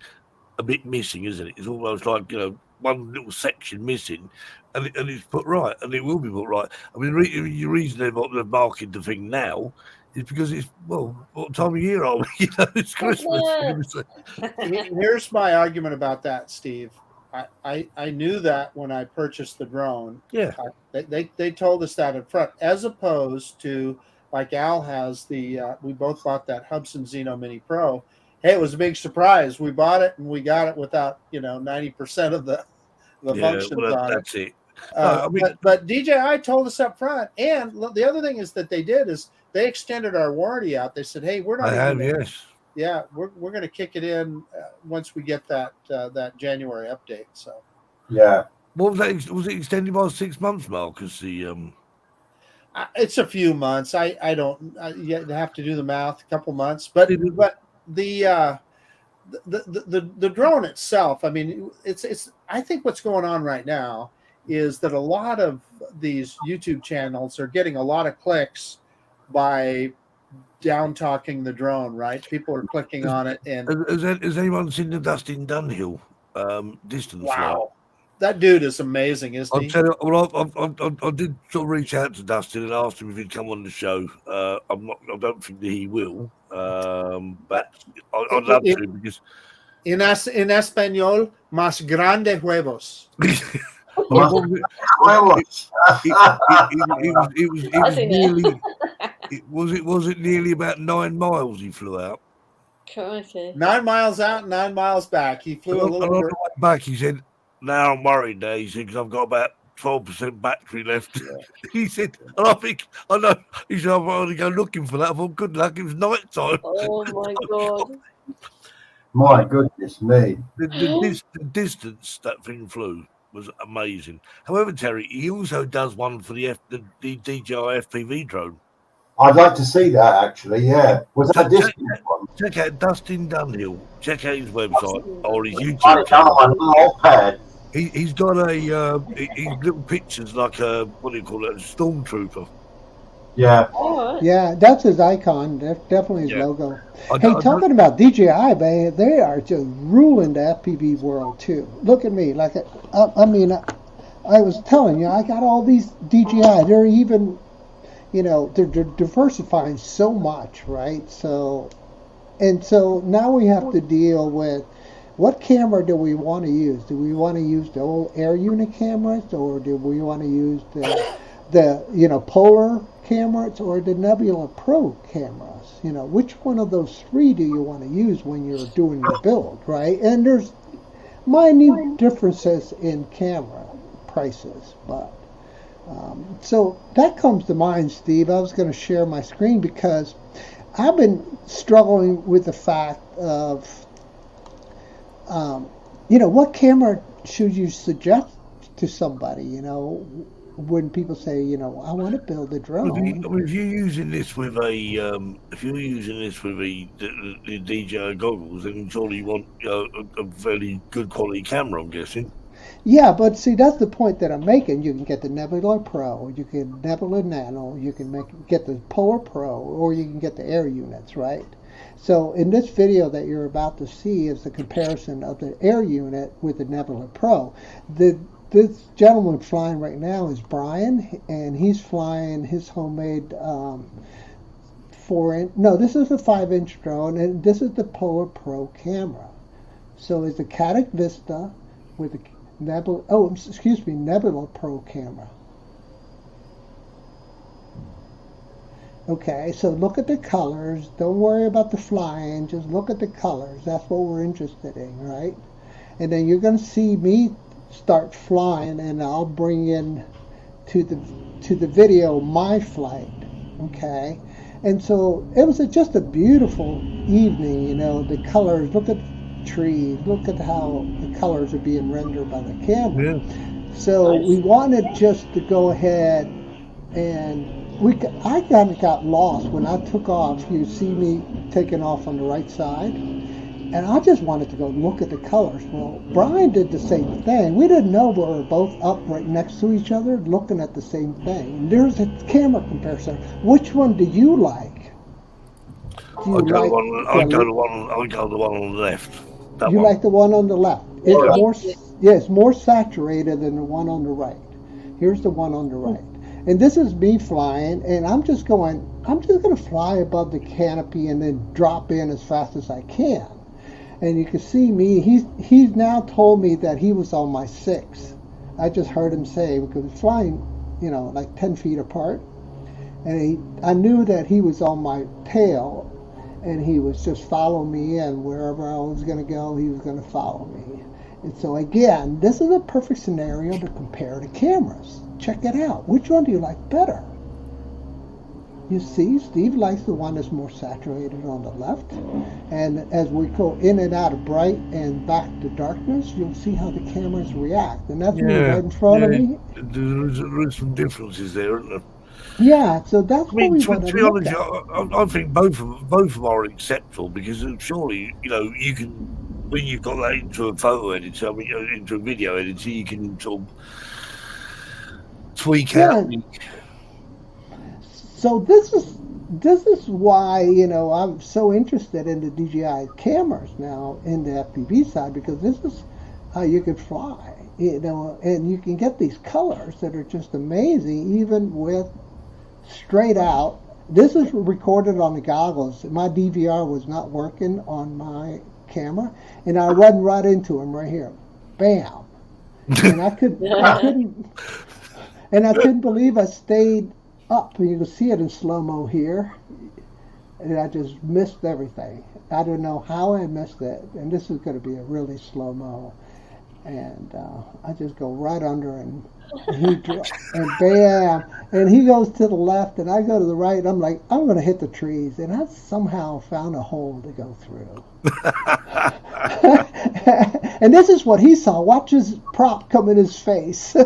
a bit missing, isn't it? It's almost like one little section missing, and it's put right, and it will be put right. I mean, the reason they're marking the thing now is because it's what time of year are we? It's Christmas. Here's my argument about that, Steve. I knew that when I purchased the drone. Yeah, they told us that up front, as opposed to like Al has we both bought that Hubsan Zeno Mini Pro. Hey, it was a big surprise. We bought it and we got it without 90% of the functions on that's it. But DJI told us up front, and the other thing is that they did is they extended our warranty out. They said, "Hey, we're not." Yeah, we're going to kick it in once we get that January update. So. Yeah. What was that? Was it extended by 6 months, Marcus? It's a few months. I don't. You have to do the math. A couple months, but the drone itself, I mean, it's I think what's going on right now is that a lot of these YouTube channels are getting a lot of clicks by down talking the drone, right? People are clicking on it. And has anyone seen the Dustin Dunhill distance? Wow, that dude is amazing, isn't he? I did sort of reach out to Dustin and asked him if he'd come on the show. I don't think that he will, but I'd love to, because en español, más grande huevos. Was it nearly about 9 miles he flew out? Okay. 9 miles out, 9 miles back. He flew a little bit back. He said, "Now I'm worried now," he said, because I've got about 12% battery left. Yeah. He said, and I know. He said, "I'm going to go looking for that." I thought, good luck. It was night time. Oh my God. My goodness me. The distance that thing flew was amazing. However, Terry, he also does one for the DJI FPV drone. I'd like to see that, actually. Yeah, was that this one? Check out Dustin Dunhill. Check out his website or his YouTube channel. He's got his little pictures like a stormtrooper. Yeah. Yeah, that's his icon. That's definitely his logo. Talking about DJI, man, they are just ruling the FPV world too. Look at me, I was telling you, I got all these DJI. They're even, they're diversifying so much, right? So, And so now we have to deal with what camera do we want to use? Do we want to use the old air unit cameras, or do we want to use the polar cameras or the Nebula Pro cameras? Which one of those three do you want to use when you're doing your build, right? And there's minute differences in camera prices, but so that comes to mind, Steve. I was going to share my screen because I've been struggling with the fact of what camera should you suggest to somebody, when people say, I want to build a drone. If you're using this with the DJI goggles, then surely you want a very good quality camera, I'm guessing. Yeah, but see, that's the point that I'm making. You can get the Nebula Pro, you can Nebula Nano, you can get the Polar Pro, or you can get the air units, right? So in this video that you're about to see is the comparison of the air unit with the Nebula Pro. This gentleman flying right now is Brian, and he's flying his homemade 4-inch. No, this is a 5-inch drone, and this is the Polar Pro camera. So it's a Cadet Vista with a Nebula Pro camera. Okay, so look at the colors. Don't worry about the flying. Just look at the colors. That's what we're interested in, right? And then you're going to see me start flying, and I'll bring in to the video my flight. Okay, and so it was just a beautiful evening. The colors. Look at trees. Look at how the colors are being rendered by the camera. Yeah. So nice. We wanted just to go ahead and I kind of got lost when I took off. You see me taking off on the right side, and I just wanted to go look at the colors. Well, Brian did the same thing. We didn't know we were both up right next to each other looking at the same thing. And there's a camera comparison. Which one do you like? I'll go the one on the left. You like the one on the left? It's more saturated than the one on the right. Here's the one on the right. And this is me flying, and I'm just going to fly above the canopy and then drop in as fast as I can. And you can see me, he's now told me that he was on my 6. I just heard him say, because we're flying, like 10 feet apart. And I knew that he was on my tail, and he was just following me, and wherever I was going to go, he was going to follow me. And so again, this is a perfect scenario to compare the cameras. Check it out. Which one do you like better? You see, Steve likes the one that's more saturated on the left. And as we go in and out of bright and back to darkness, you'll see how the cameras react. And that's right in front of me. There's some differences there, isn't there? Yeah, so that's what we want to look at. I think both of them are acceptable, because surely, you can, when you've got that into a photo editor, into a video editor, you can sort of tweak out. So this is why I'm so interested in the DJI cameras now in the FPV side, because this is how you can fly, and you can get these colors that are just amazing, even with straight out. This is recorded on the goggles. My DVR was not working on my camera, and I run right into him right here, bam, and I couldn't believe I stayed up. You can see it in slow-mo here, and I just missed everything. I don't know how I missed it, and this is going to be a really slow-mo, and I just go right under, and bam, and he goes to the left, and I go to the right, and I'm like, I'm going to hit the trees, and I somehow found a hole to go through. And this is what he saw. Watch his prop come in his face.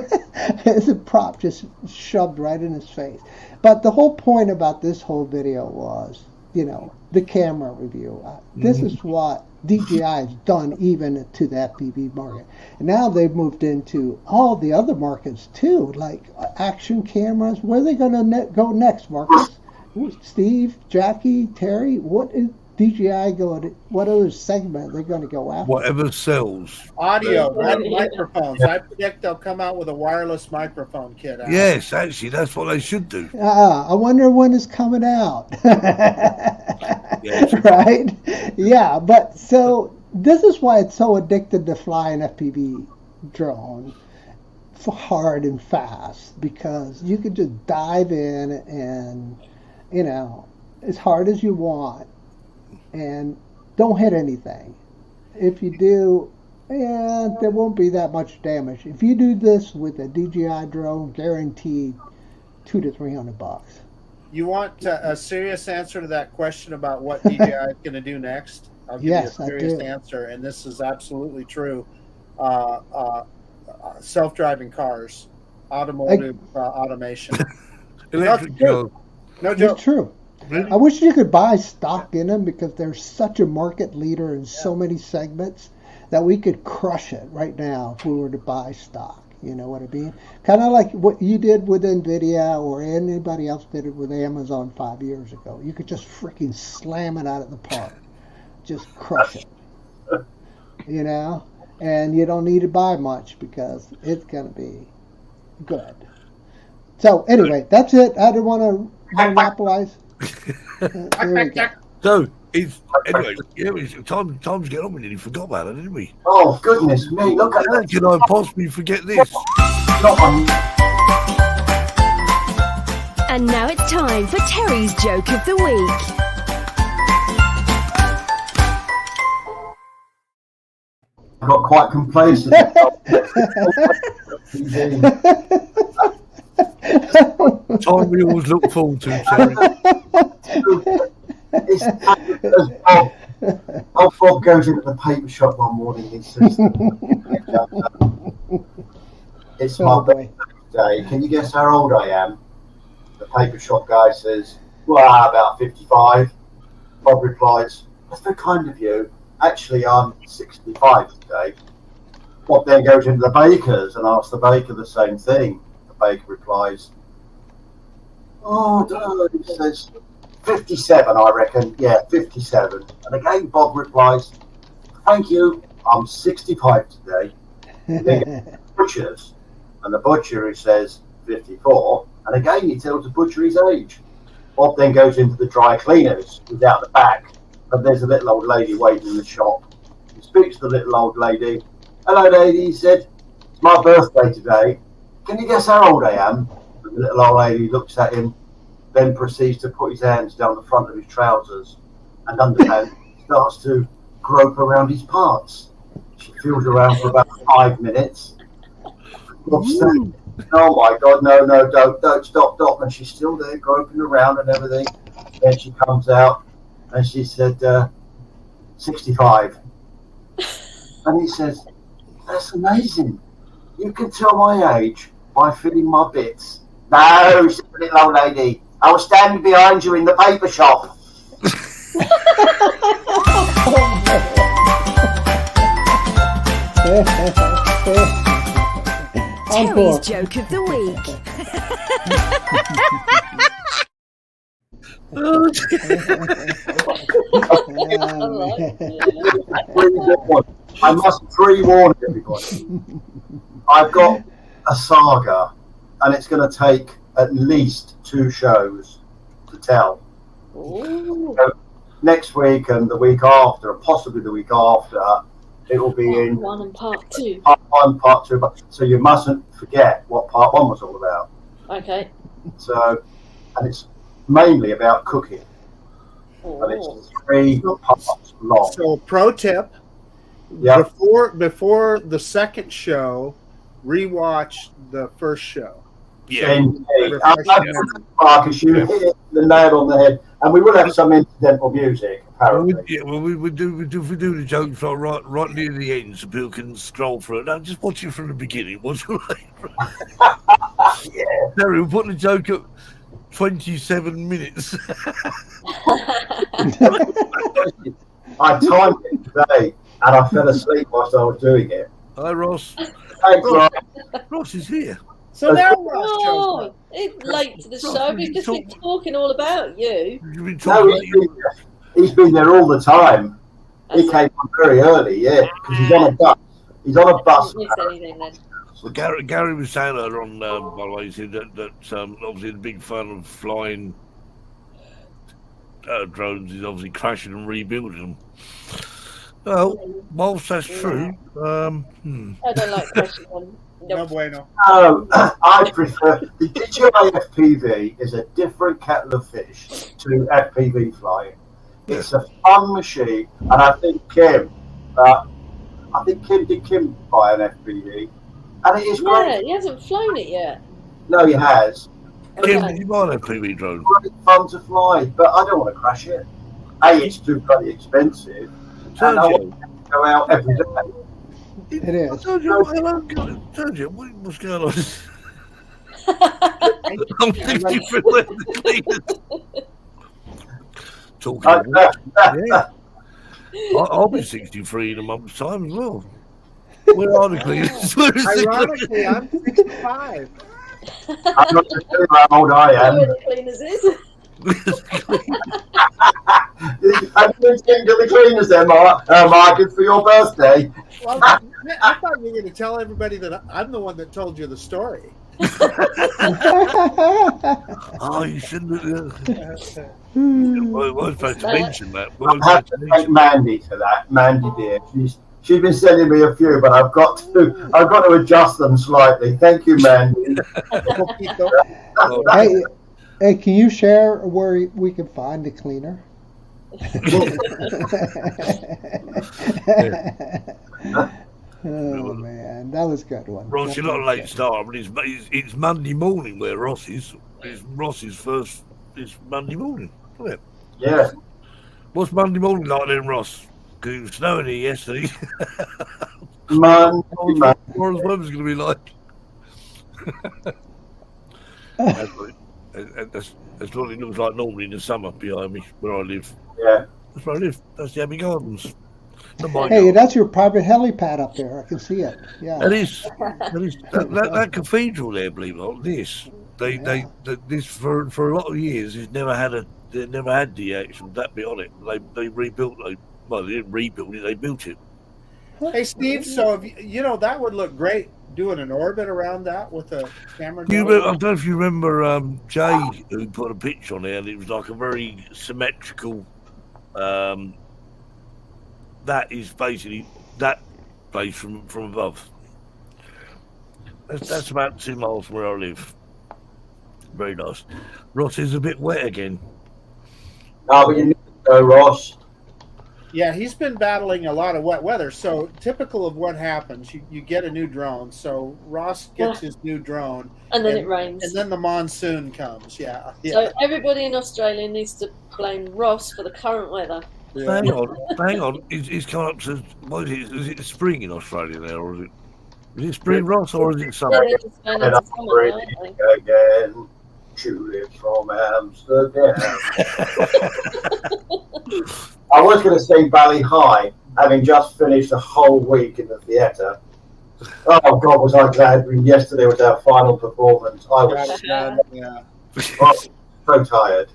His prop just shoved right in his face. But the whole point about this whole video was, the camera review. This is what DJI has done even to the FPV market. And now they've moved into all the other markets too, like action cameras. Where are they going to go next, Marcus? Steve, Jackie, Terry, what DJI going? What other segment they're going to go after? Whatever sells. Audio, Yeah. not microphones. I predict they'll come out with a wireless microphone kit. Out. Yes, actually, that's what they should do. I wonder when it's coming out. Yes. Right? Yeah, but so this is why it's so addicted to flying FPV drone for hard and fast, because you can just dive in and, you know, as hard as you want and don't hit anything. If you do, yeah, there won't be that much damage. If you do this with a DJI drone, guaranteed $200 to $300. You want a serious answer to that question about what DJI is going to do next? I'll give Yes, you I a serious do. answer, and this is absolutely true. Self-driving cars, automotive automation. Electric true. cars. No joke. It's true. I wish you could buy stock in them, because they're such a market leader in so many segments that we could crush it right now if we were to buy stock. You know what I mean? Kind of like what you did with NVIDIA or anybody else did it with Amazon 5 years ago. You could just freaking slam it out of the park. Just crush it. You know? And you don't need to buy much because it's going to be good. So anyway, that's it. I didn't want to monopolize. There we go. So, it's, anyway, yeah, time's getting on. We nearly forgot about it, didn't we? Oh, goodness me. Look at How that. can I possibly forget this? Not on. And now it's time for Terry's Joke of the Week. I got quite complacent. Time we always look forward to, Terry. It's Bob goes into the paper shop one morning. He says, "It's my birthday today. Can you guess how old I am?" The paper shop guy says, "Well, about 55." Bob replies, "That's very kind of you. Actually, I'm 65 today." Bob then goes into the baker's and asks the baker the same thing. The baker replies, "Oh, no," he says, 57, I reckon. Yeah, 57. And again, Bob replies, "Thank you. I'm 65 today." Then goes to the butcher's, and the butcher, he says 54. And again, he tells the butcher his age. Bob then goes into the dry cleaners. He's out the back, and there's a little old lady waiting in the shop. He speaks to the little old lady. "Hello, lady," he said. "It's my birthday today. Can you guess how old I am?" And the little old lady looks at him, then proceeds to put his hands down the front of his trousers and underhand starts to grope around his parts. She feels around for about 5 minutes. Bob's saying, "Oh my God, no, don't stop. And she's still there groping around and everything. Then she comes out and she said, 65. And he says, "That's amazing. You can tell my age by feeling my bits." "No," said the little old lady. "I was standing behind you in the paper shop." Terry's Joke of the Week. I must pre-warn everybody. I've got a saga, and it's going to take at least 2 shows to tell. So next week and the week after, and possibly the week after, it will be in Part 1 and Part 2. Part 1, Part 2. So you mustn't forget what Part 1 was all about. Okay. So, and it's mainly about cooking. And it's 3 parts long. So, pro tip: Yeah. before the second show, rewatch the first show. Yeah. Indeed. Marcus, you hit the nail on the head. And we will have some incidental music, apparently. We do the jokes right near the end, so people can scroll through it. No, just watch it from the beginning. What's Yeah. Terry, we'll put the joke at 27 minutes. I timed it today, and I fell asleep whilst I was doing it. Hi, Ross. Thanks, Ross. Ross is here. So now Ross shows Oh, up. it's late to the show. We've just been talking all about you. You've been No, talking He's been there all the time. He came on very early, yeah, because he's on a bus. He's on a bus. Didn't miss anything then. Well, Gary was saying earlier on, by the way, he said that obviously the big fun of flying drones is obviously crashing and rebuilding them. Well, whilst that's true, I don't like crashing them. No bueno. I prefer the DJI FPV is a different kettle of fish to FPV flying. It's a fun machine, and I think Kim did Kim buy an FPV, and it is great. Yeah, he hasn't flown it yet. No, he has. Kim, did you buy an FPV drone? It's fun to fly, but I don't want to crash it. It's too bloody expensive, and I want to go out every day. It is. Sergio, what's going on? I'm 63 left the cleaners. Talking yeah. I'll be 63 in a month's time as well. Where are the cleaners? Ironically, I'm 65. I'm not just telling you how old I am. Where the cleaners is. Have you been to the cleaners then, Marcus, for your birthday? Well, I thought you were going to tell everybody that I'm the one that told you the story. Oh, you shouldn't have. Well, I was supposed to mention that. I have to thank Mandy for that. Mandy, dear, she's been sending me a few, but I've got to adjust them slightly. Thank you, Mandy. Hey, can you share where we can find the cleaner? Oh man, that was a good one. Ross, you're not a late starter, but it's Monday morning where Ross is. It's Ross's first. It's Monday morning, isn't it? Yeah. What's Monday morning like then, Ross? Because it was snowing here yesterday. Monday. What the weather's going to be like? That's what it looks like normally in the summer behind me, where I live. Yeah. That's where I live. That's the Abbey Gardens. Hey, that's your private helipad up there. I can see it. Yeah. It is. That cathedral there, believe it or not, this for a lot of years, it never had the actual that bit on it. They rebuilt. They didn't rebuild it. They built it. Hey, Steve. So that would look great doing an orbit around that with a camera. I don't know if you remember Jay, who put a picture on there, and it was like a very symmetrical. That is basically that place from above. That's about 2 miles from where I live. Very nice. Ross is a bit wet again. No, but you need to go, Ross. Yeah, he's been battling a lot of wet weather. So typical of what happens, you get a new drone. So Ross gets his new drone. And then it rains. And then the monsoon comes, yeah. So everybody in Australia needs to blame Ross for the current weather. Yeah. Hang on. It's come up to, what is it? Is it spring in Australia there, or is it spring, Ross, or is it summer? Yeah, they're just going into summer now, aren't they? Again, tulips from Amsterdam. I was going to say Valley High, having just finished a whole week in the theatre. Oh God, was I glad when yesterday was our final performance. I was so tired.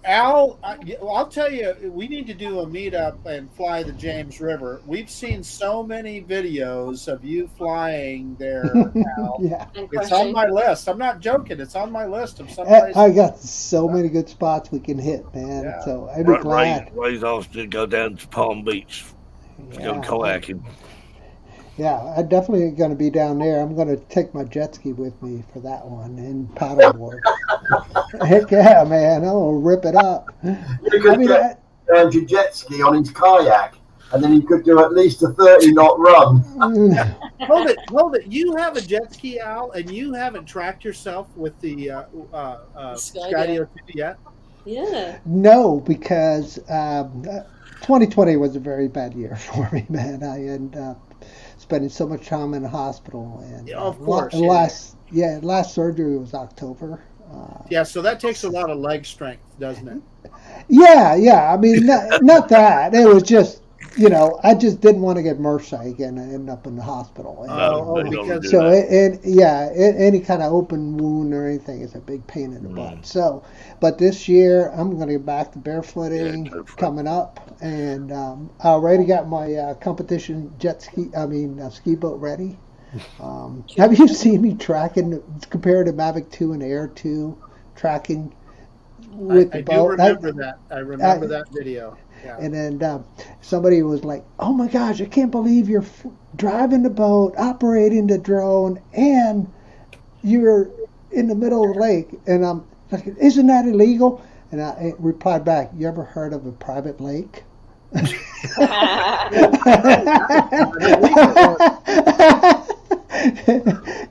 Al, I'll tell you, we need to do a meetup and fly the James River. We've seen so many videos of you flying there, Al. Yeah. It's on my list. I'm not joking. It's on my list of some places. I got so many good spots we can hit, man. Yeah. So I'd be glad. Ray's asked to go down to Palm Beach to go kayaking. Yeah, I'm definitely going to be down there. I'm going to take my jet ski with me for that one and paddleboard. Heck yeah, man. I'll rip it up. You could get your jet ski on his kayak, and then you could do at least a 30-knot run. Hold it. You have a jet ski, Al, and you haven't tracked yourself with the Skydio 2 yet? Yeah. No, because 2020 was a very bad year for me, man. I ended up spending so much time in the hospital, and of course, last surgery was October. So that takes a lot of leg strength, doesn't it? Yeah. I mean, not that. It was just you know, I just didn't want to get MRSA again and end up in the hospital. And, because so any kind of open wound or anything is a big pain in the butt. So, but this year I'm going to get back to barefooting coming up, and I already got my competition ski boat ready. Have you seen me tracking compared to Mavic 2 and Air 2 tracking with the boat? I remember that video. Yeah. And then somebody was like, "Oh my gosh, I can't believe you're driving the boat, operating the drone, and you're in the middle of the lake." And I'm like, "Isn't that illegal?" And I replied back, "You ever heard of a private lake?"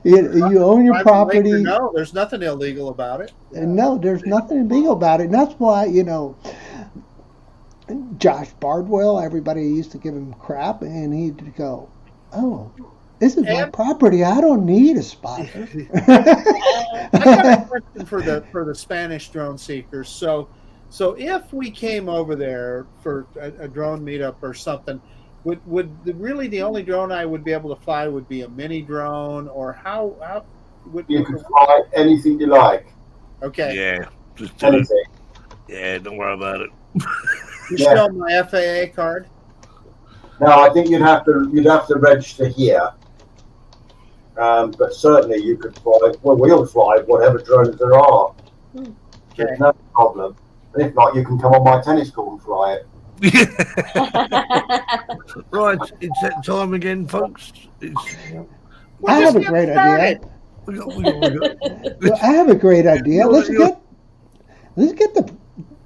You own your property. No, there's nothing illegal about it. Yeah. No, there's nothing illegal about it. And that's why, Josh Bardwell, everybody used to give him crap, and he'd go, "Oh, this is my property. I don't need a spotter." I got a question for the Spanish drone seekers. So if we came over there for a drone meetup or something, would really the only drone I would be able to fly would be a mini drone, or how would you can fly anything you like? Okay. Yeah, just anything. Yeah, don't worry about it. You show my FAA card? No, I think you'd have to register here. But certainly you could fly. Well, we'll fly whatever drones there are. Okay. There's no problem. And if not, you can come on my tennis court and fly it. Right, it's that time again, folks. I have a great idea. I have a great idea. Let's get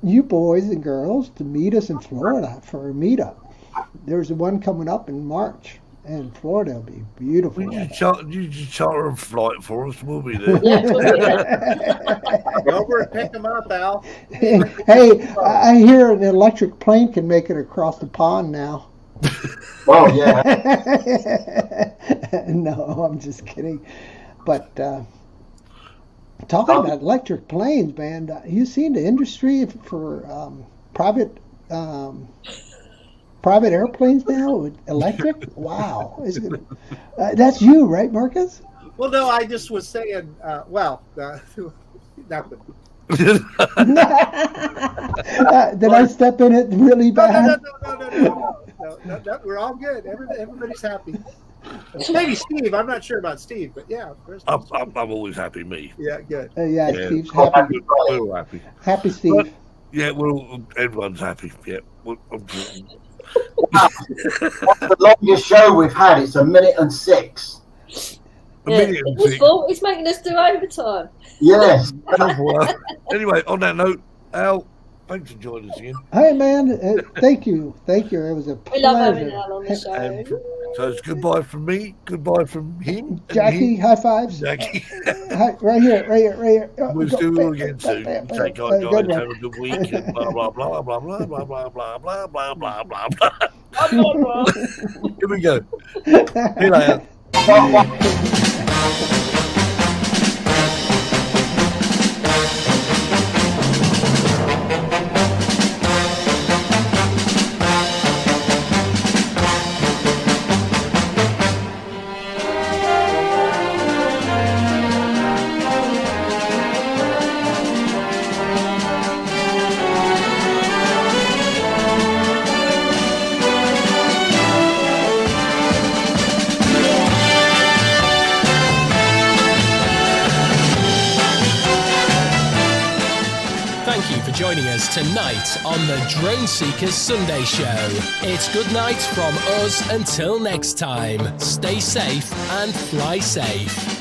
you boys and girls to meet us in Florida for a meetup. There's one coming up in March, and Florida will be beautiful. You just charter a flight for us, we'll be there. Go over and pick them up, Al. Hey, I hear an electric plane can make it across the pond now. Oh, yeah. No, I'm just kidding. But talking about electric planes, man, you seen the industry for private airplanes now with electric? Wow. That's you, right, Marcus? Well, no, I just was saying, nothing. Did I step in it really bad? No, we're all good. Everybody's happy. Maybe Steve. I'm not sure about Steve, but yeah. I'm always happy, me. Yeah, good. Steve's happy. We're all happy. Happy, Steve. But, yeah, everyone's happy. Yeah. What's the longest show we've had? It's 1:06. It's his fault. He's making us do overtime. Yes. Anyway, on that note, Al, thanks for joining us again. Hey, man. Thank you. It was a pleasure. We love having Al on the show. So it's goodbye from me, goodbye from him. Jackie, high fives. Jackie. Right here. We'll see you again soon. Take care, guys. Have a good week. And blah, blah, blah, blah, blah, blah, blah, blah, blah, blah, blah, blah, blah. Here we go. See you later. Joining us tonight on the Drone Seekers Sunday Show. It's good night from us until next time. Stay safe and fly safe.